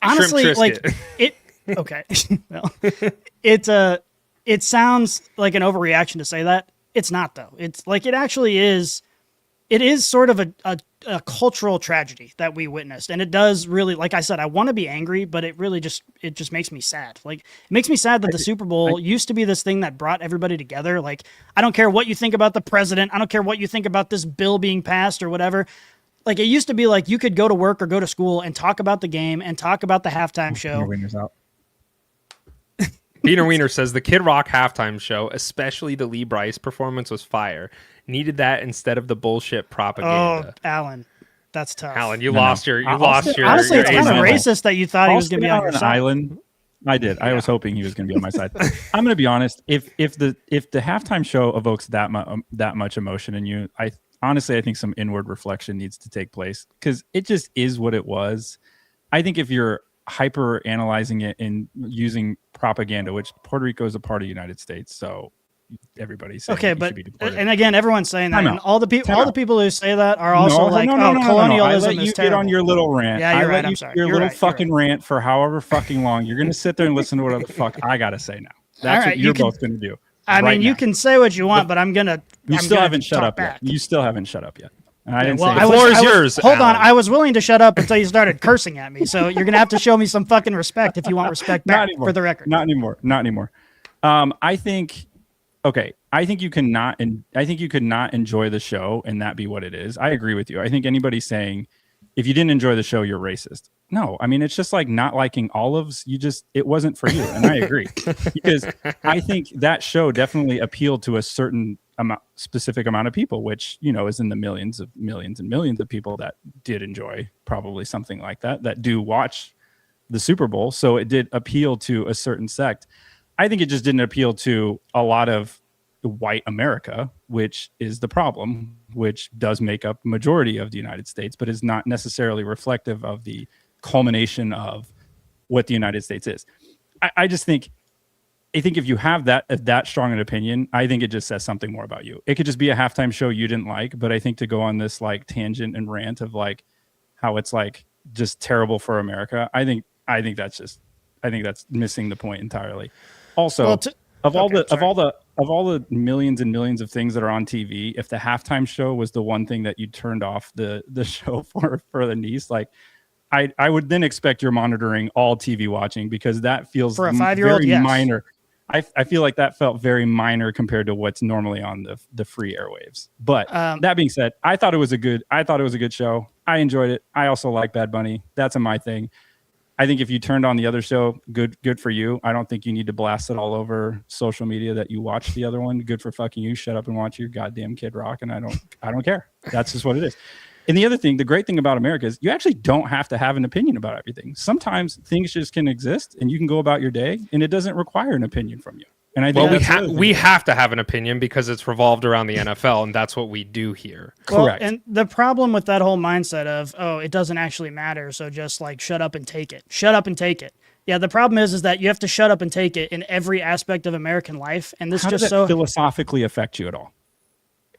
honestly, like it. Okay. Well, it sounds like an overreaction to say that. It's not, though. It's like, it actually is. It is sort of a cultural tragedy that we witnessed. And it does really, like I said, I want to be angry, but it just makes me sad. Like, it makes me sad that the Super Bowl used to be this thing that brought everybody together. Like, I don't care what you think about the president. I don't care what you think about this bill being passed or whatever. Like, it used to be like you could go to work or go to school and talk about the game and talk about the halftime show. Winners out. Peter Wiener says the Kid Rock halftime show, especially the Lee Brice performance, was fire. Needed that instead of the bullshit propaganda. Oh, Alan, that's tough. Alan, you lost your. Honestly, it's kind of racist that you thought he was going to be on your side. Island. I did. I was hoping he was going to be on my side. I'm going to be honest. If the halftime show evokes that much emotion in you, I think some inward reflection needs to take place because it just is what it was. I think if you're hyper analyzing it and using propaganda, which Puerto Rico is a part of the United States, so everybody's saying okay, but and again, everyone's saying that, and all the people who say that are also colonialism. I let you get on your little rant. Yeah, you're right. I'm sorry. Your little fucking rant for however fucking long. You're gonna sit there and listen to whatever the fuck I gotta say now. That's what you're both gonna do. I mean, you can say what you want, but I'm gonna. You still haven't shut up yet. You still haven't shut up yet. I didn't say the floor is yours. Hold on, I was willing to shut up until you started cursing at me. So you're gonna have to show me some fucking respect if you want respect back. For the record, not anymore. I think you cannot, and I think you could not enjoy the show and that be what it is. I agree with you. I think anybody saying if you didn't enjoy the show, you're racist. No, I mean, it's just like not liking olives. It wasn't for you, and I agree because I think that show definitely appealed to a certain specific amount of people, which is in the millions and millions of people that did enjoy probably something like that do watch the Super Bowl. So it did appeal to a certain sect. I think it just didn't appeal to a lot of white America, which is the problem, which does make up majority of the United States, but is not necessarily reflective of the culmination of what the United States is. I think if you have that strong an opinion, I think it just says something more about you. It could just be a halftime show you didn't like, but I think to go on this like tangent and rant of like how it's like just terrible for America, I think that's missing the point entirely. Also, of all the millions and millions of things that are on TV, if the halftime show was the one thing that you turned off the show for the niece, like I would then expect you're monitoring all TV watching because that feels for a 5-year-old very minor. I feel like that felt very minor compared to what's normally on the free airwaves. But that being said, I thought it was a good show. I enjoyed it. I also like Bad Bunny. That's my thing. I think if you turned on the other show, good for you. I don't think you need to blast it all over social media that you watched the other one. Good for fucking you. Shut up and watch your goddamn Kid Rock, and I don't care. That's just what it is. And the other thing, the great thing about America is you actually don't have to have an opinion about everything. Sometimes things just can exist and you can go about your day and it doesn't require an opinion from you. And I think we have to have an opinion because it's revolved around the NFL and that's what we do here. Correct. And the problem with that whole mindset of, it doesn't actually matter, so just like shut up and take it. Shut up and take it. Yeah, the problem is that you have to shut up and take it in every aspect of American life. And this How just does that philosophically affect you at all?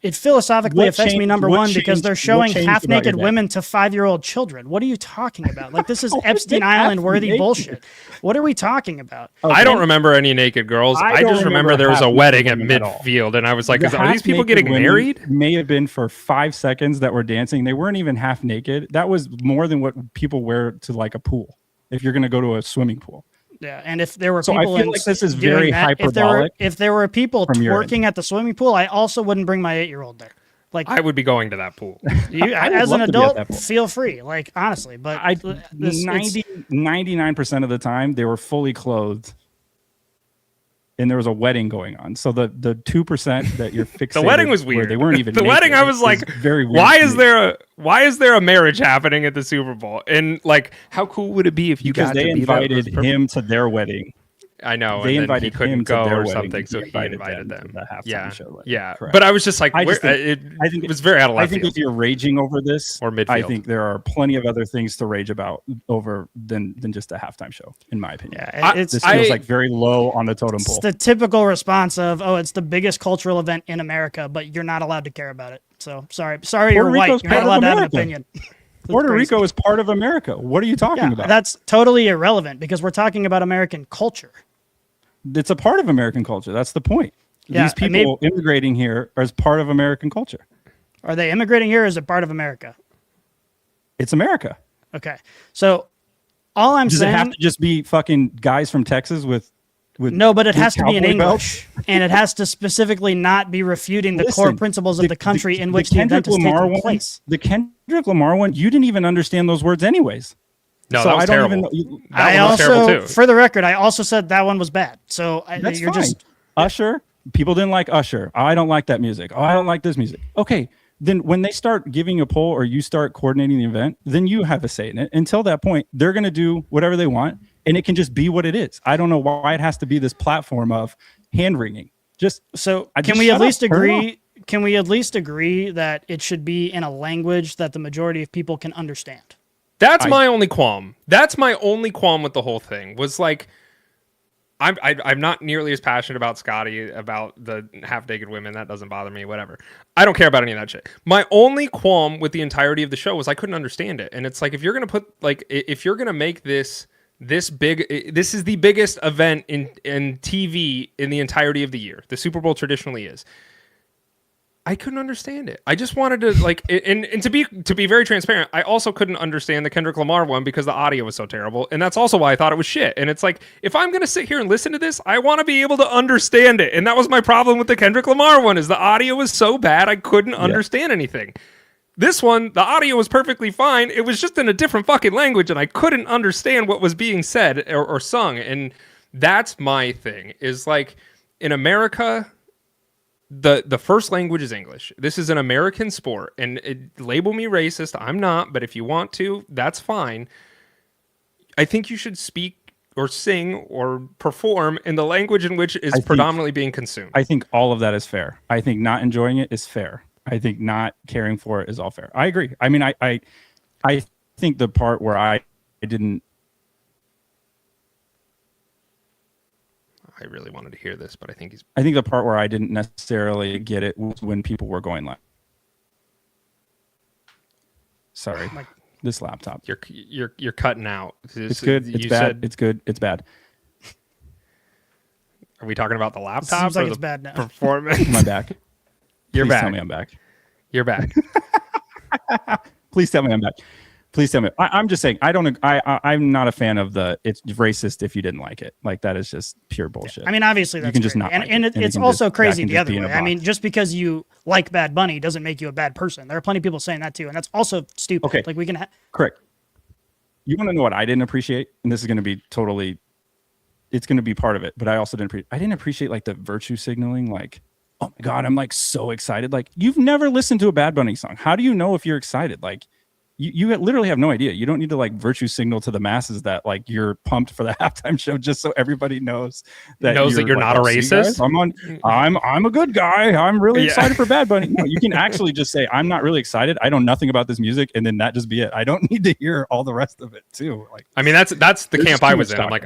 It philosophically affects me, number one, because they're showing changed half-naked about your women to 5-year-old children. What are you talking about? Like, this is Epstein Island-worthy bullshit. What are we talking about? I don't remember any naked girls. I just remember there was a wedding at midfield, and I was like, are these people getting married? May have been for 5 seconds that were dancing. They weren't even half naked. That was more than what people wear to like a pool if you're going to go to a swimming pool. Yeah, and if there were So people I feel like this is very hyperbolic. if there were people from your twerking at the swimming pool, I also wouldn't bring my 8-year-old there. Like, I would be going to that pool. you, I would as an love to be at adult, that pool. feel free. Like, honestly, but 99% of the time they were fully clothed and there was a wedding going on. So the 2% that you're fixated The wedding was where weird. they weren't even the naked, wedding. I was like, very weird. why is there a marriage happening at the Super Bowl? And like, how cool would it be if you because got they to be invited him to their wedding. I know. They and then invited he couldn't him to go their or wedding. something, so he invited invited them. to the halftime Yeah, show. Like, yeah. correct. But I was just like, I just think- it was very out of I left think field. if you're raging over this, Or midfield. I think there are plenty of other things to rage about over than just a halftime show, in my opinion. yeah, it's This feels like very low on the totem it's pole. the typical response of, "Oh, it's the biggest cultural event in America, but you're not allowed to care about it." So sorry, you're Rico's white. You're not part of allowed to have an America. opinion. Puerto crazy. Rico is part of America. What are you talking Yeah, about? that's totally irrelevant because we're talking about American culture. It's a part of American culture. That's the point. Yeah, These people immigrating here are as part of American culture. Are they immigrating here or is it part of America? It's America. Okay. So all I'm Does saying it have to just be fucking guys from Texas with no, but it with has to be in cowboy English, and it has to specifically not be refuting the core Listen, principles of the country in which the Kendrick event is Lamar taking one, place. The Kendrick Lamar one, you didn't even understand those words anyways. No, So that was I don't terrible. even. That I one was terrible also, too. for the record, I also said that one was bad. So That's you're fine. just Usher. People didn't like Usher. Oh, I don't like that music. Oh, I don't like this music. Okay, then when they start giving a poll or you start coordinating the event, then you have a say in it. Until that point, they're going to do whatever they want, and it can just be what it is. I don't know why it has to be this platform of hand wringing. Just so. I Can just we shut at up. least Turn it agree? Can we at least agree that it should be in a language that the majority of people can understand? That's my only qualm. That's my only qualm with the whole thing. Was like, I'm not nearly as passionate about Scotty, about the half-naked women. That doesn't bother me. Whatever. I don't care about any of that shit. My only qualm with the entirety of the show was I couldn't understand it. And it's like, if you're gonna put like, if you're gonna make this big, this is the biggest event in TV in the entirety of the year. The Super Bowl traditionally is. I couldn't understand it. I just wanted to like, and to be very transparent, I also couldn't understand the Kendrick Lamar one because the audio was so terrible, and that's also why I thought it was shit. And it's like, if I'm gonna sit here and listen to this, I want to be able to understand it, and that was my problem with the Kendrick Lamar one. Is the audio was so bad I couldn't understand anything. This one, the audio was perfectly fine. It was just in a different fucking language, and I couldn't understand what was being said or sung. And that's my thing. Is like in America. The first language is English. This is an American sport, and label me racist. I'm not, but if you want to, that's fine. I think you should speak or sing or perform in the language in which is predominantly being consumed. I think all of that is fair. I think not enjoying it is fair. I think not caring for it is all fair. I agree. I mean, I think the part where I didn't. I really wanted to hear this, but I think I think the part where I didn't necessarily get it was when people were going like, "Sorry, this laptop. You're cutting out. It's good. It's bad. It's good. It's bad." Are we talking about the laptop Seems like or it's the bad now. performance? Am I back? You're Please back. tell me I'm back. You're back. Please tell me I'm back. Please tell me. I'm just saying. I'm not a fan of the. It's racist if you didn't like it. Like that is just pure bullshit. I mean, obviously that's can just crazy. not like and it, and it's it can also just- crazy that can the just other be in a way. I mean, box. just because you like Bad Bunny doesn't make you a bad person. There are plenty of people saying that too, and that's also stupid. Okay. Like we can. Correct. You want to know what I didn't appreciate, and this is going to be totally. It's going to be part of it, but I also didn't. I didn't appreciate like the virtue signaling. Like, oh my god, I'm like so excited. Like you've never listened to a Bad Bunny song. How do you know if you're excited? Like. You literally have no idea. You don't need to like virtue signal to the masses that like you're pumped for the halftime show just so everybody knows that you're like, not a "Oh, see, racist." guys, I'm a good guy. I'm really Yeah. excited for Bad Bunny. No, you can actually just say I'm not really excited. I know nothing about this music, and then that just be it. I don't need to hear all the rest of it too. Like I mean, that's the There's camp too I much was in. I'm talking. like,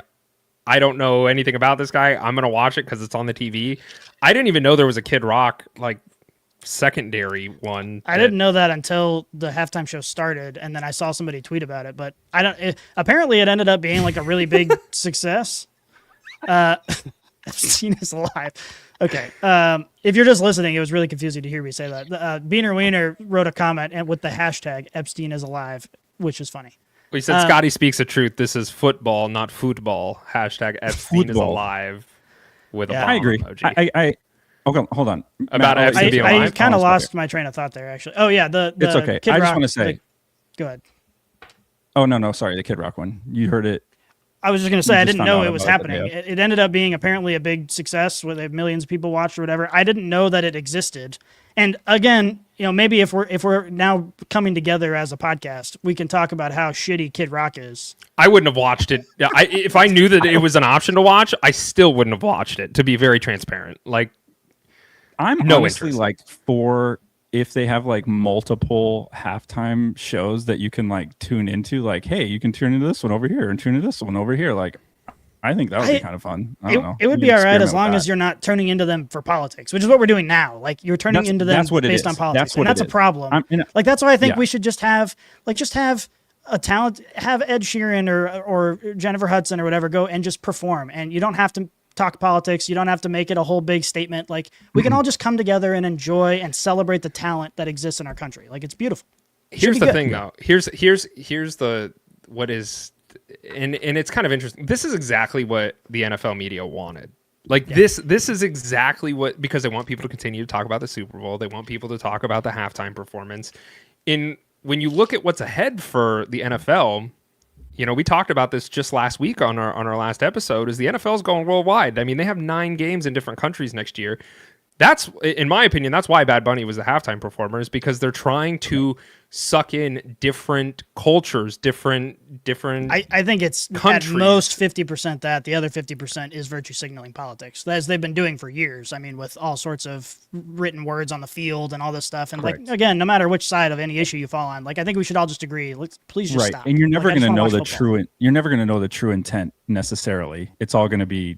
I don't know anything about this guy. I'm gonna watch it because it's on the TV. I didn't even know there was a Kid Rock like secondary one. I didn't know that until the halftime show started, and then I saw somebody tweet about it. But apparently it ended up being like a really big success. Epstein is alive. Okay. If you're just listening, it was really confusing to hear me say that. Beaner Wiener wrote a comment with the hashtag Epstein is alive, which is funny. We said Scotty speaks the truth. This is football, not football. Hashtag Epstein is alive with a bomb I agree. emoji. Okay, hold on. About Matt, Epstein being alive? I kind of lost my train of thought there, actually. Oh, yeah. The it's okay. Kid I just Rock, want to say. Go ahead. Oh, no. Sorry. The Kid Rock one. You heard it. I was just going to say, I didn't know it was about it, happening. yeah. It ended up being apparently a big success where millions of people watched or whatever. I didn't know that it existed. And again, maybe if we're now coming together as a podcast, we can talk about how shitty Kid Rock is. I wouldn't have watched it. If I knew that it was an option to watch, I still wouldn't have watched it, to be very transparent. Like, I'm no honestly interest. like for if they have like multiple halftime shows that you can like tune into, like, hey, you can tune into this one over here and tune into this one over here. Like, I think that would be kind of fun. I don't know. It would You be can all right as experiment long with as that. you're not turning into them for politics, which is what we're doing now. Like you're turning into them that's what it based is. on politics, That's what and that's it a is. problem. And like that's why I think yeah. we should just have a talent, have Ed Sheeran or Jennifer Hudson or whatever go and just perform, and you don't have to talk politics. You don't have to make it a whole big statement. Like we can all just come together and enjoy and celebrate the talent that exists in our country. Like it's beautiful. here's the thing, though. Here's the what is, and it's kind of interesting. This is exactly what the NFL media wanted. Like this is exactly what, because they want people to continue to talk about the Super Bowl. They want people to talk about the halftime performance. When you look at what's ahead for the NFL, we talked about this just last week on our last episode, is the NFL is going worldwide. I mean, they have 9 games in different countries next year. That's, in my opinion, that's why Bad Bunny was the halftime performer, is because they're trying to suck in different cultures, different. I think it's countries. At most 50% that. The other 50% is virtue signaling politics, as they've been doing for years. I mean, with all sorts of written words on the field and all this stuff. And Correct. like again, no matter which side of any issue you fall on, like I think we should all just agree. Please just stop. And you're never Like, I going to just know wanna watch football. you're never going to know the true intent necessarily. It's all going to be,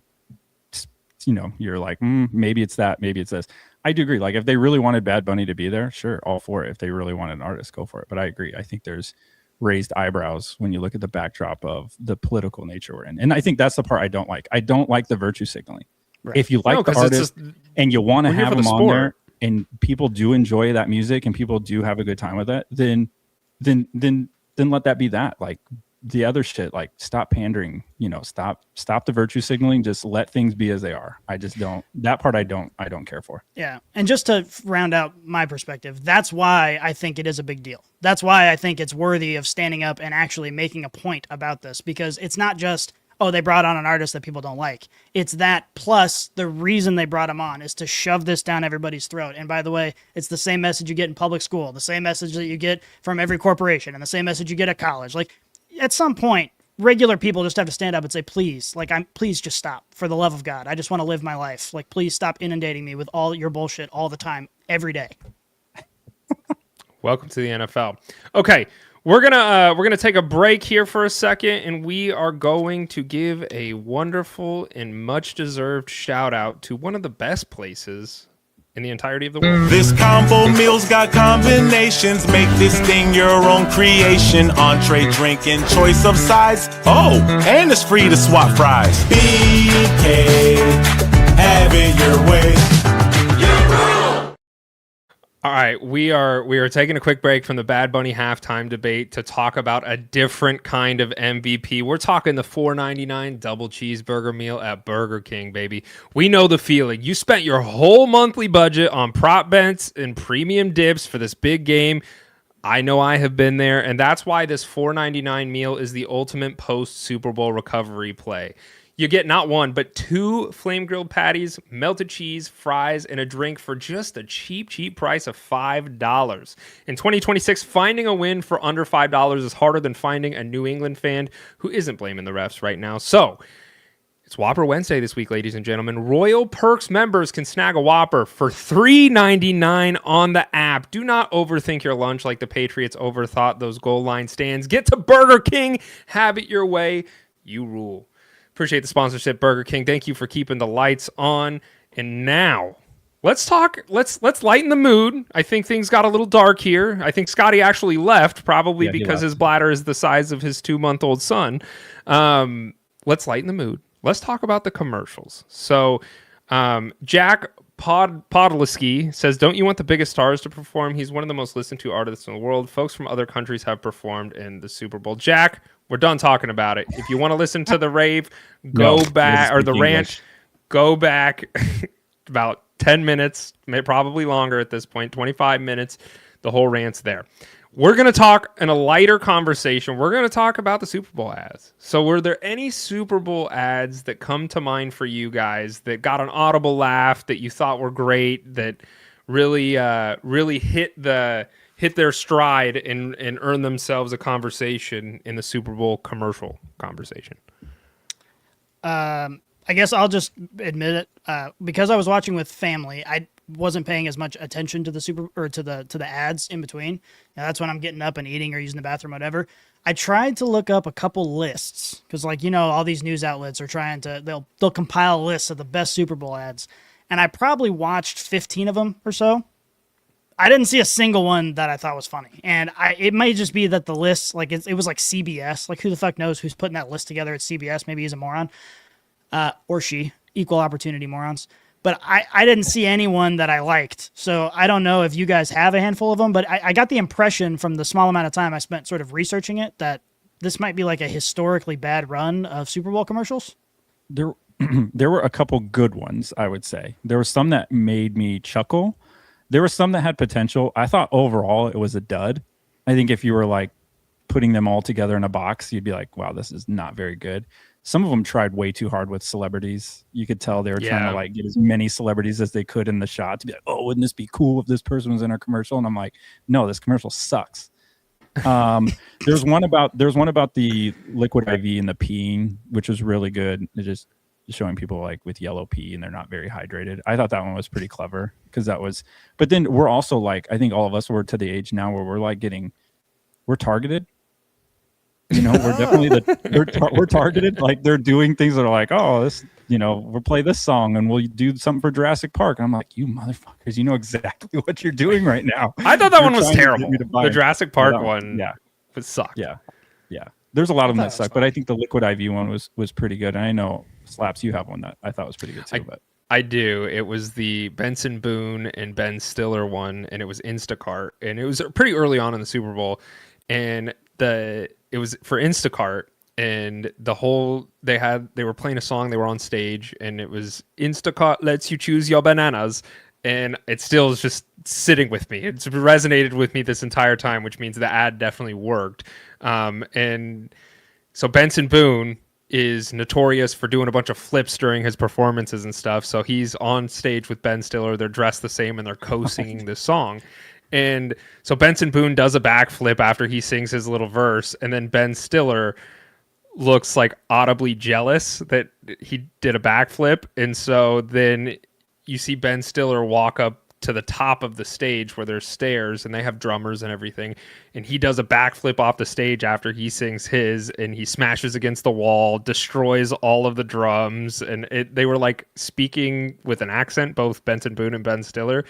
you're like, maybe it's that, maybe it's this. I do agree. Like if they really wanted Bad Bunny to be there, sure, all for it. If they really wanted an artist, go for it. But I agree. I think there's raised eyebrows when you look at the backdrop of the political nature we're in. And I think that's the part I don't like. I don't like the virtue signaling. Right. If you like the 'cause it's artist just, and you want to we're here have for the them on sport. there and people do enjoy that music and people do have a good time with it, then let that be that. Like the other shit, like stop pandering, stop the virtue signaling, just let things be as they are. I just don't, that part I don't care for. Yeah. And just to round out my perspective, that's why I think it is a big deal. That's why I think it's worthy of standing up and actually making a point about this, because it's not just, oh, they brought on an artist that people don't like. It's that plus the reason they brought him on is to shove this down everybody's throat. And by the way, it's the same message you get in public school, the same message that you get from every corporation, and the same message you get at college. Like at some point, regular people just have to stand up and say, please, please just stop. For the love of God, I just want to live my life. Like, please stop inundating me with all your bullshit all the time, every day. welcome to the NFL. Okay, we're gonna take a break here for a second, and we are going to give a wonderful and much deserved shout out to one of the best places in the entirety of the world. This combo meal's got combinations. Make this thing your own creation. Entree, drink, and choice of sides. Oh, and it's free to swap fries. BK, have it your way. All right, we are taking a quick break from the Bad Bunny halftime debate to talk about a different kind of MVP. We're talking the $4.99 double cheeseburger meal at Burger King, baby. We know the feeling. You spent your whole monthly budget on prop bets and premium dips for this big game. I know I have been there, and that's why this $4.99 meal is the ultimate post-Super Bowl recovery play. You get not one, but 2 flame-grilled patties, melted cheese, fries, and a drink for just a cheap, cheap price of $5. In 2026, finding a win for under $5 is harder than finding a New England fan who isn't blaming the refs right now. So, it's Whopper Wednesday this week, ladies and gentlemen. Royal Perks members can snag a Whopper for $3.99 on the app. Do not overthink your lunch like the Patriots overthought those goal line stands. Get to Burger King. Have it your way. You rule. Appreciate the sponsorship, Burger King. Thank you for keeping the lights on. And now let's talk. Let's lighten the mood. I think things got a little dark here. I think Scotty actually left, probably because his bladder is the size of his 2-month-old son. Let's lighten the mood. Let's talk about the commercials. So, Jack Podolsky says, "Don't you want the biggest stars to perform? He's one of the most listened to artists in the world. Folks from other countries have performed in the Super Bowl." Jack, we're done talking about it. If you want to listen to the rave, go back, or the rant, go back about 10 minutes, probably longer at this point, 25 minutes. The whole rant's there. We're going to talk in a lighter conversation. We're going to talk about the Super Bowl ads. So were there any Super Bowl ads that come to mind for you guys that got an audible laugh, that you thought were great, that really really hit their stride and earned themselves a conversation in the Super Bowl commercial conversation? I guess I'll just admit it. Because I was watching with family, I wasn't paying as much attention to the to the ads in between. Now, that's when I'm getting up and eating or using the bathroom, whatever. I tried to look up a couple lists because, like, all these news outlets are trying to they'll compile lists of the best Super Bowl ads, and I probably watched 15 of them or so. I didn't see a single one that I thought was funny, and it may just be that the list, like, it was like CBS. Like, who the fuck knows who's putting that list together at CBS? Maybe he's a moron, or she, equal opportunity morons. But I didn't see anyone that I liked. So I don't know if you guys have a handful of them, but I got the impression from the small amount of time I spent sort of researching it that this might be like a historically bad run of Super Bowl commercials. There were a couple good ones, I would say. There were some that made me chuckle. There were some that had potential. I thought overall it was a dud. I think if you were like putting them all together in a box, you'd be like, wow, this is not very good. Some of them tried way too hard with celebrities. You could tell they were trying to like get as many celebrities as they could in the shot to be like, oh, wouldn't this be cool if this person was in our commercial? And I'm like, no, this commercial sucks. There's one about the liquid IV and the peeing, which was really good. It's just showing people like with yellow pee and they're not very hydrated. I thought that one was pretty clever because that was, but then we're also like, I think all of us were to the age now where we're like we're targeted. We're definitely we're targeted. Like, they're doing things that are like, oh, this, we'll play this song and we'll do something for Jurassic Park. And I'm like, you motherfuckers, you know exactly what you're doing right now. I thought that one was terrible. The Jurassic Park one, it sucked. Yeah. There's a lot of them that suck, but I think the liquid IV one was pretty good. And I know, Slaps, you have one that I thought was pretty good too. I do. It was the Benson Boone and Ben Stiller one, and it was Instacart, and it was pretty early on in the Super Bowl, and it was for Instacart, and they were playing a song, they were on stage, and it was Instacart lets you choose your bananas, and it still is just sitting with me. It's resonated with me this entire time, which means the ad definitely worked. And so Benson Boone is notorious for doing a bunch of flips during his performances and stuff. So he's on stage with Ben Stiller. They're dressed the same and they're co-singing this song. And so Benson Boone does a backflip after he sings his little verse. And then Ben Stiller looks like audibly jealous that he did a backflip. And so then you see Ben Stiller walk up to the top of the stage where there's stairs and they have drummers and everything, and he does a backflip off the stage after he sings his, and he smashes against the wall, destroys all of the drums, and they were like speaking with an accent, both Benson Boone and Ben Stiller,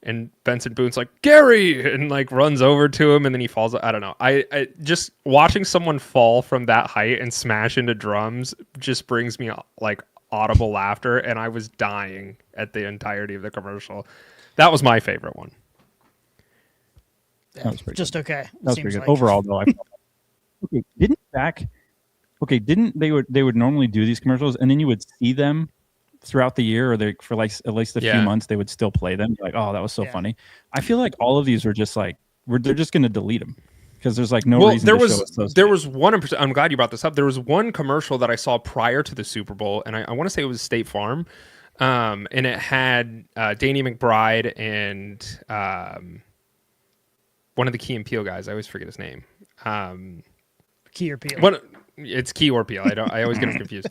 and Benson Boone's like, Gary, and like runs over to him, and then he falls. I don't know. I just watching someone fall from that height and smash into drums just brings me like audible laughter, and I was dying at the entirety of the commercial. That was my favorite one. That was just good. Okay. That was pretty good. Overall, though, didn't they would normally do these commercials, and then you would see them throughout the year, or for like at least a few months, they would still play them. Like, oh, that was so funny. I feel like all of these are just like they're just going to delete them because there's like no reason. There was one. I'm glad you brought this up. There was one commercial that I saw prior to the Super Bowl, and I want to say it was State Farm. And it had Danny McBride and one of the Key and Peele guys. I always forget his name. Key or Peele. It's Key or Peele. I always get them confused.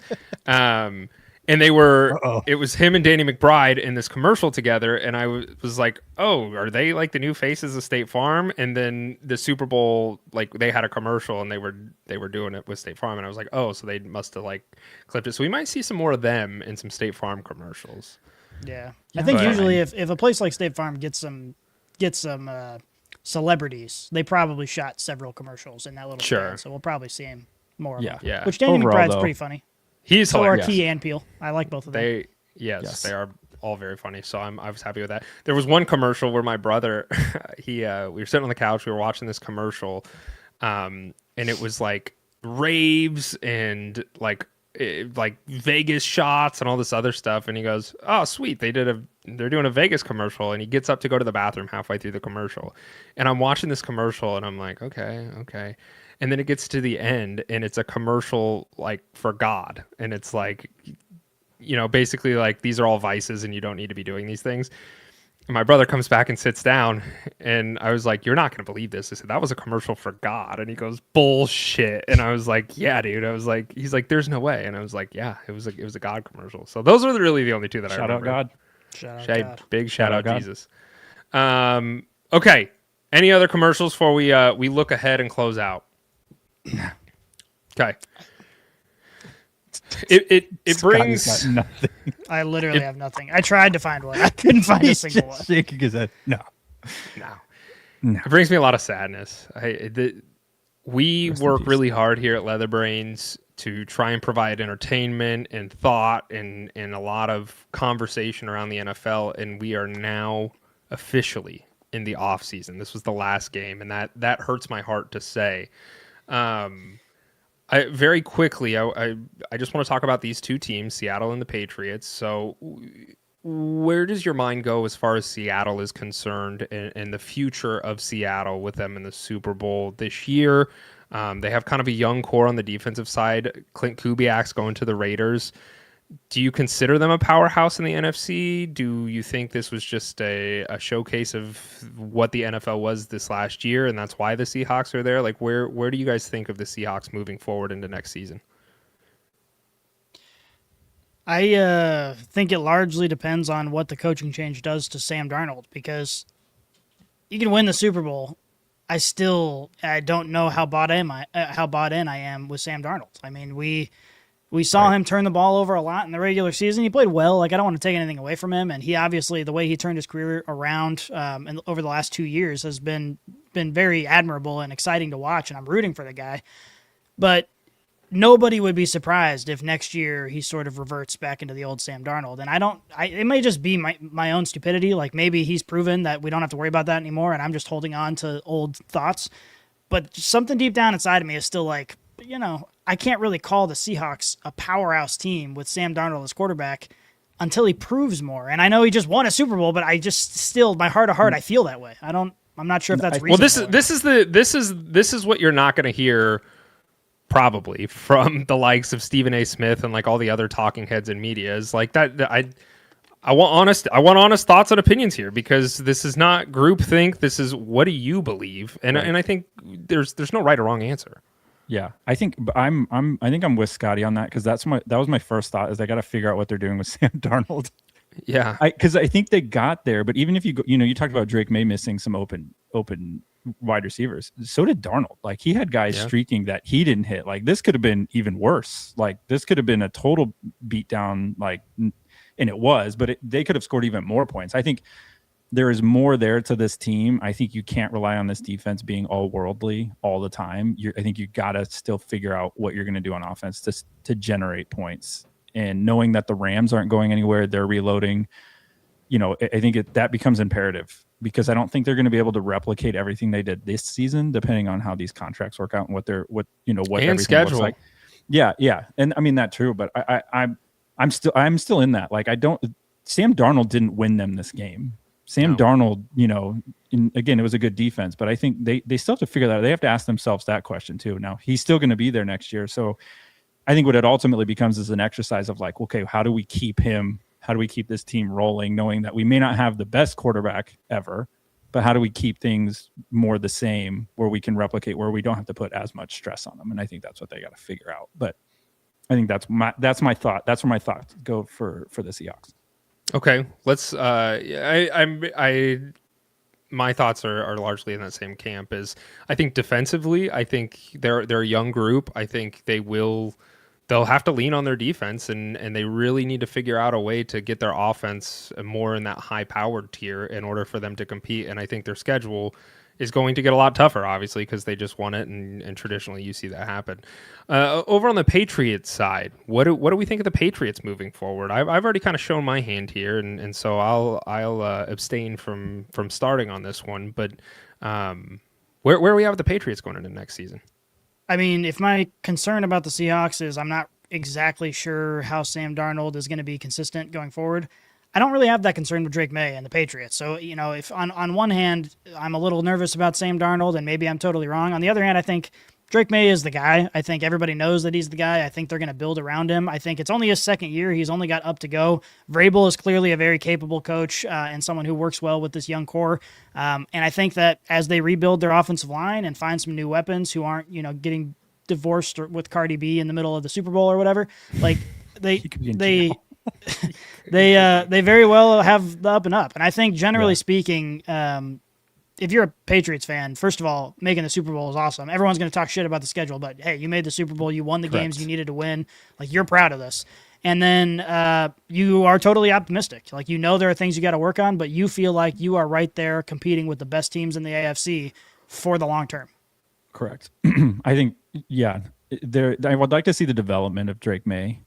And they were. It was him and Danny McBride in this commercial together, and I was like, "Oh, are they like the new faces of State Farm?" And then the Super Bowl, like they had a commercial, and they were doing it with State Farm, and I was like, "Oh, so they must have like clipped it." So we might see some more of them in some State Farm commercials. Yeah. I think But- usually if a place like State Farm gets some celebrities, they probably shot several commercials in that little Sure. stand, so we'll probably see him more. Yeah. Of them. Yeah. Which Danny Overall, McBride's though, pretty funny. He's So are hilarious. Key and Peele. I like both of them. Yes, they are all very funny. So I was happy with that. There was one commercial where my brother, we were sitting on the couch, we were watching this commercial, and it was like raves and like Vegas shots and all this other stuff. And he goes, "Oh, sweet, they're doing a Vegas commercial." And he gets up to go to the bathroom halfway through the commercial, and I'm watching this commercial, and I'm like, okay. And then it gets to the end, and it's a commercial like for God, and it's like, basically like these are all vices and you don't need to be doing these things. And my brother comes back and sits down, and I was like, "You're not going to believe this." I said, "That was a commercial for God." And he goes, "Bullshit." And I was like, "Yeah, dude." I was like, he's like, "There's no way." And I was like, "Yeah, it was a God commercial." So those are really the only two that I Shout out remember. God. Shout out God. Big shout out God. Jesus. Okay. Any other commercials before we look ahead and close out? Okay. It Scotty's brings got nothing. I literally have nothing. I tried to find one. I couldn't find a He's single one. just shaking his head. No. it brings me a lot of sadness. We Rest in work peace. really hard here at Leatherbrains to try and provide entertainment and thought and a lot of conversation around the NFL, and we are now officially in the off season. This was the last game, and that hurts my heart to say. Very quickly, I just want to talk about these two teams, Seattle and the Patriots. So where does your mind go as far as Seattle is concerned and the future of Seattle with them in the Super Bowl this year? They have kind of a young core on the defensive side. Clint Kubiak's going to the Raiders. Do you consider them a powerhouse in the NFC? Do you think this was just a showcase of what the NFL was this last year, and that's why the Seahawks are there? Like, where do you guys think of the Seahawks moving forward into next season? I think it largely depends on what the coaching change does to Sam Darnold, because you can win the Super Bowl. I don't know how bought in I am with Sam Darnold. I mean, we saw him turn the ball over a lot in the regular season. He played well. Like, I don't want to take anything away from him, and he obviously, the way he turned his career around and over the last 2 years has been very admirable and exciting to watch, and I'm rooting for the guy. But nobody would be surprised if next year he sort of reverts back into the old Sam Darnold. And it may just be my own stupidity. Like, maybe he's proven that we don't have to worry about that anymore, and I'm just holding on to old thoughts. But something deep down inside of me is still like, I can't really call the Seahawks a powerhouse team with Sam Darnold as quarterback until he proves more. And I know he just won a Super Bowl, but I just still, my heart of heart, I feel that way. I'm not sure if that's reasonable. Well, this is what you're not going to hear probably from the likes of Stephen A. Smith and like all the other talking heads in media. Is like that. I want honest thoughts and opinions here, because this is not groupthink. This is, what do you believe? And I think there's no right or wrong answer. Yeah, I think I'm with Scotty on that, because that was my first thought, is they got to figure out what they're doing with Sam Darnold. Yeah, because I think they got there, but even if you go, you talked about Drake Maye missing some open wide receivers. So did Darnold. Like, he had guys streaking that he didn't hit. Like, this could have been even worse. Like, this could have been a total beatdown. Like, and it was, but they could have scored even more points. I think there is more there to this team. I think you can't rely on this defense being all worldly all the time. I think you got to still figure out what you're going to do on offense to generate points. And knowing that the Rams aren't going anywhere, they're reloading. I think that becomes imperative, because I don't think they're going to be able to replicate everything they did this season, depending on how these contracts work out and what everything schedule looks like. Yeah, and I mean that true, but I'm still in that. Like, Sam Darnold didn't win them this game. Sam Darnold, again, it was a good defense, but I think they still have to figure that out. They have to ask themselves that question too. Now, he's still going to be there next year. So I think what it ultimately becomes is an exercise of like, okay, how do we keep him? How do we keep this team rolling, knowing that we may not have the best quarterback ever, but how do we keep things more the same, where we can replicate, where we don't have to put as much stress on them? And I think that's what they got to figure out. But I think that's my thought. That's where my thoughts go for the Seahawks. Okay, let's. My thoughts are largely in that same camp. As I think defensively, I think they're a young group. I think they will they'll have to lean on their defense, and they really need to figure out a way to get their offense more in that high-powered tier in order for them to compete. And I think their schedule is going to get a lot tougher, obviously, because they just won it, and traditionally you see that happen. Over on the Patriots side, what do we think of the Patriots moving forward? I've already kind of shown my hand here, and so I'll abstain from starting on this one. But where are we at with the Patriots going into next season? I mean, if my concern about the Seahawks is I'm not exactly sure how Sam Darnold is going to be consistent going forward, I don't really have that concern with Drake Maye and the Patriots. So, if on one hand, I'm a little nervous about Sam Darnold, and maybe I'm totally wrong. On the other hand, I think Drake Maye is the guy. I think everybody knows that he's the guy. I think they're going to build around him. I think it's only his second year. He's only got up to go. Vrabel is clearly a very capable coach and someone who works well with this young core. And I think that as they rebuild their offensive line and find some new weapons who aren't, getting divorced with Cardi B in the middle of the Super Bowl or whatever, like they very well have the up and up. And I think generally speaking, if you're a Patriots fan, first of all, making the Super Bowl is awesome. Everyone's going to talk shit about the schedule, but hey, you made the Super Bowl. You won the games you needed to win. Like, you're proud of this. And then you are totally optimistic. Like, there are things you got to work on, but you feel like you are right there competing with the best teams in the AFC for the long term. Correct. I think, I would like to see the development of Drake Maye.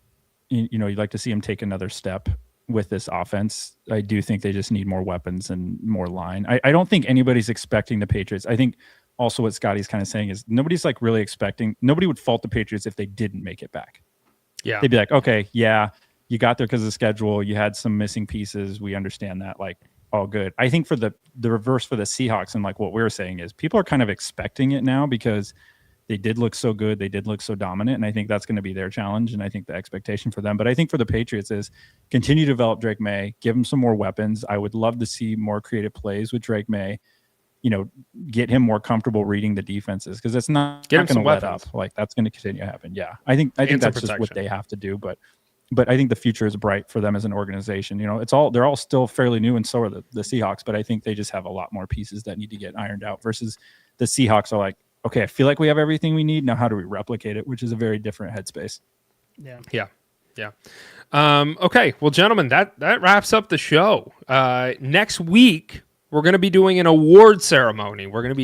You'd like to see him take another step with this offense. I do think they just need more weapons and more line. I don't think anybody's expecting the Patriots. I think also what Scotty's kind of saying is nobody would fault the Patriots if they didn't make it back. Yeah. They'd be like, okay, yeah, you got there because of the schedule. You had some missing pieces. We understand that. Like, all good. I think for the reverse for the Seahawks, and like what we're saying is people are kind of expecting it now because they did look so good. They did look so dominant. And I think that's going to be their challenge. And I think the expectation for them. But I think for the Patriots is continue to develop Drake Maye, give him some more weapons. I would love to see more creative plays with Drake Maye, get him more comfortable reading the defenses because it's not going to let up. Like, that's going to continue to happen. Yeah. I think that's just what they have to do. But I think the future is bright for them as an organization. They're all still fairly new, and so are the Seahawks, but I think they just have a lot more pieces that need to get ironed out versus the Seahawks are like, okay, I feel like we have everything we need. Now, how do we replicate it? Which is a very different headspace. Yeah. Okay. Well, gentlemen, that wraps up the show. Next week, we're going to be doing an award ceremony. We're going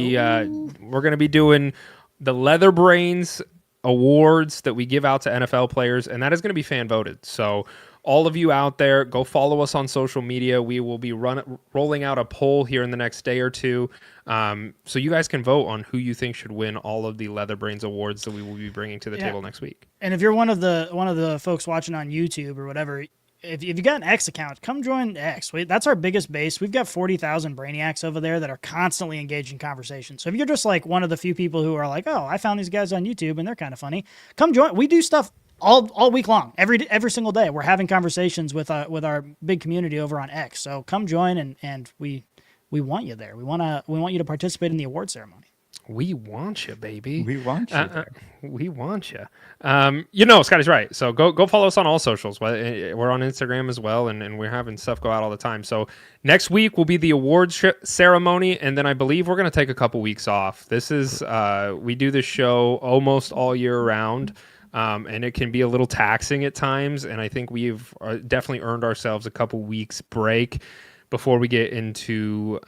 to be doing the Leather Brains awards that we give out to NFL players, and that is going to be fan voted. So all of you out there, go follow us on social media. We will be rolling out a poll here in the next day or two, so you guys can vote on who you think should win all of the Leather Brains awards that we will be bringing to the table next week. And if you're one of the folks watching on YouTube or whatever, if you got an X account, come join X. That's our biggest base. We've got 40,000 Brainiacs over there that are constantly engaged in conversation. So if you're just like one of the few people who are like, oh, I found these guys on YouTube and they're kind of funny, come join. We do stuff all week long, every single day. We're having conversations with our big community over on X. So come join, and we want you there. We want you to participate in the award ceremony. We want you, baby. We want you. We want you. Scotty's right. So go follow us on all socials. We're on Instagram as well, and we're having stuff go out all the time. So next week will be the awards ceremony, and then I believe we're going to take a couple weeks off. This is we do this show almost all year round, and it can be a little taxing at times. And I think we've definitely earned ourselves a couple weeks break before we get into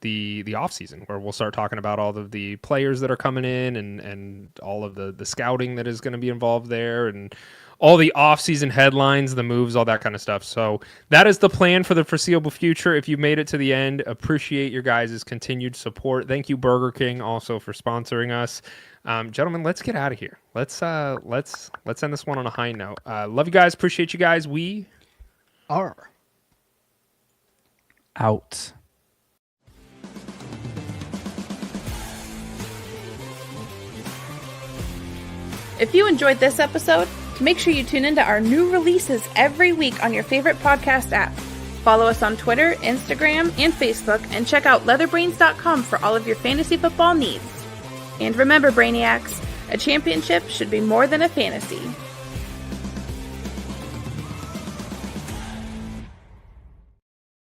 the off season, where we'll start talking about all of the players that are coming in and all of the scouting that is going to be involved there, and all the off season headlines, the moves, all that kind of stuff. So that is the plan for the foreseeable future. If you made it to the end, appreciate your guys' continued support. Thank you, Burger King, also for sponsoring us. Gentlemen, let's get out of here. Let's end this one on a high note. Love you guys. Appreciate you guys. We are out. If you enjoyed this episode, make sure you tune into our new releases every week on your favorite podcast app. Follow us on Twitter, Instagram, and Facebook, and check out leatherbrains.com for all of your fantasy football needs. And remember, Brainiacs, a championship should be more than a fantasy.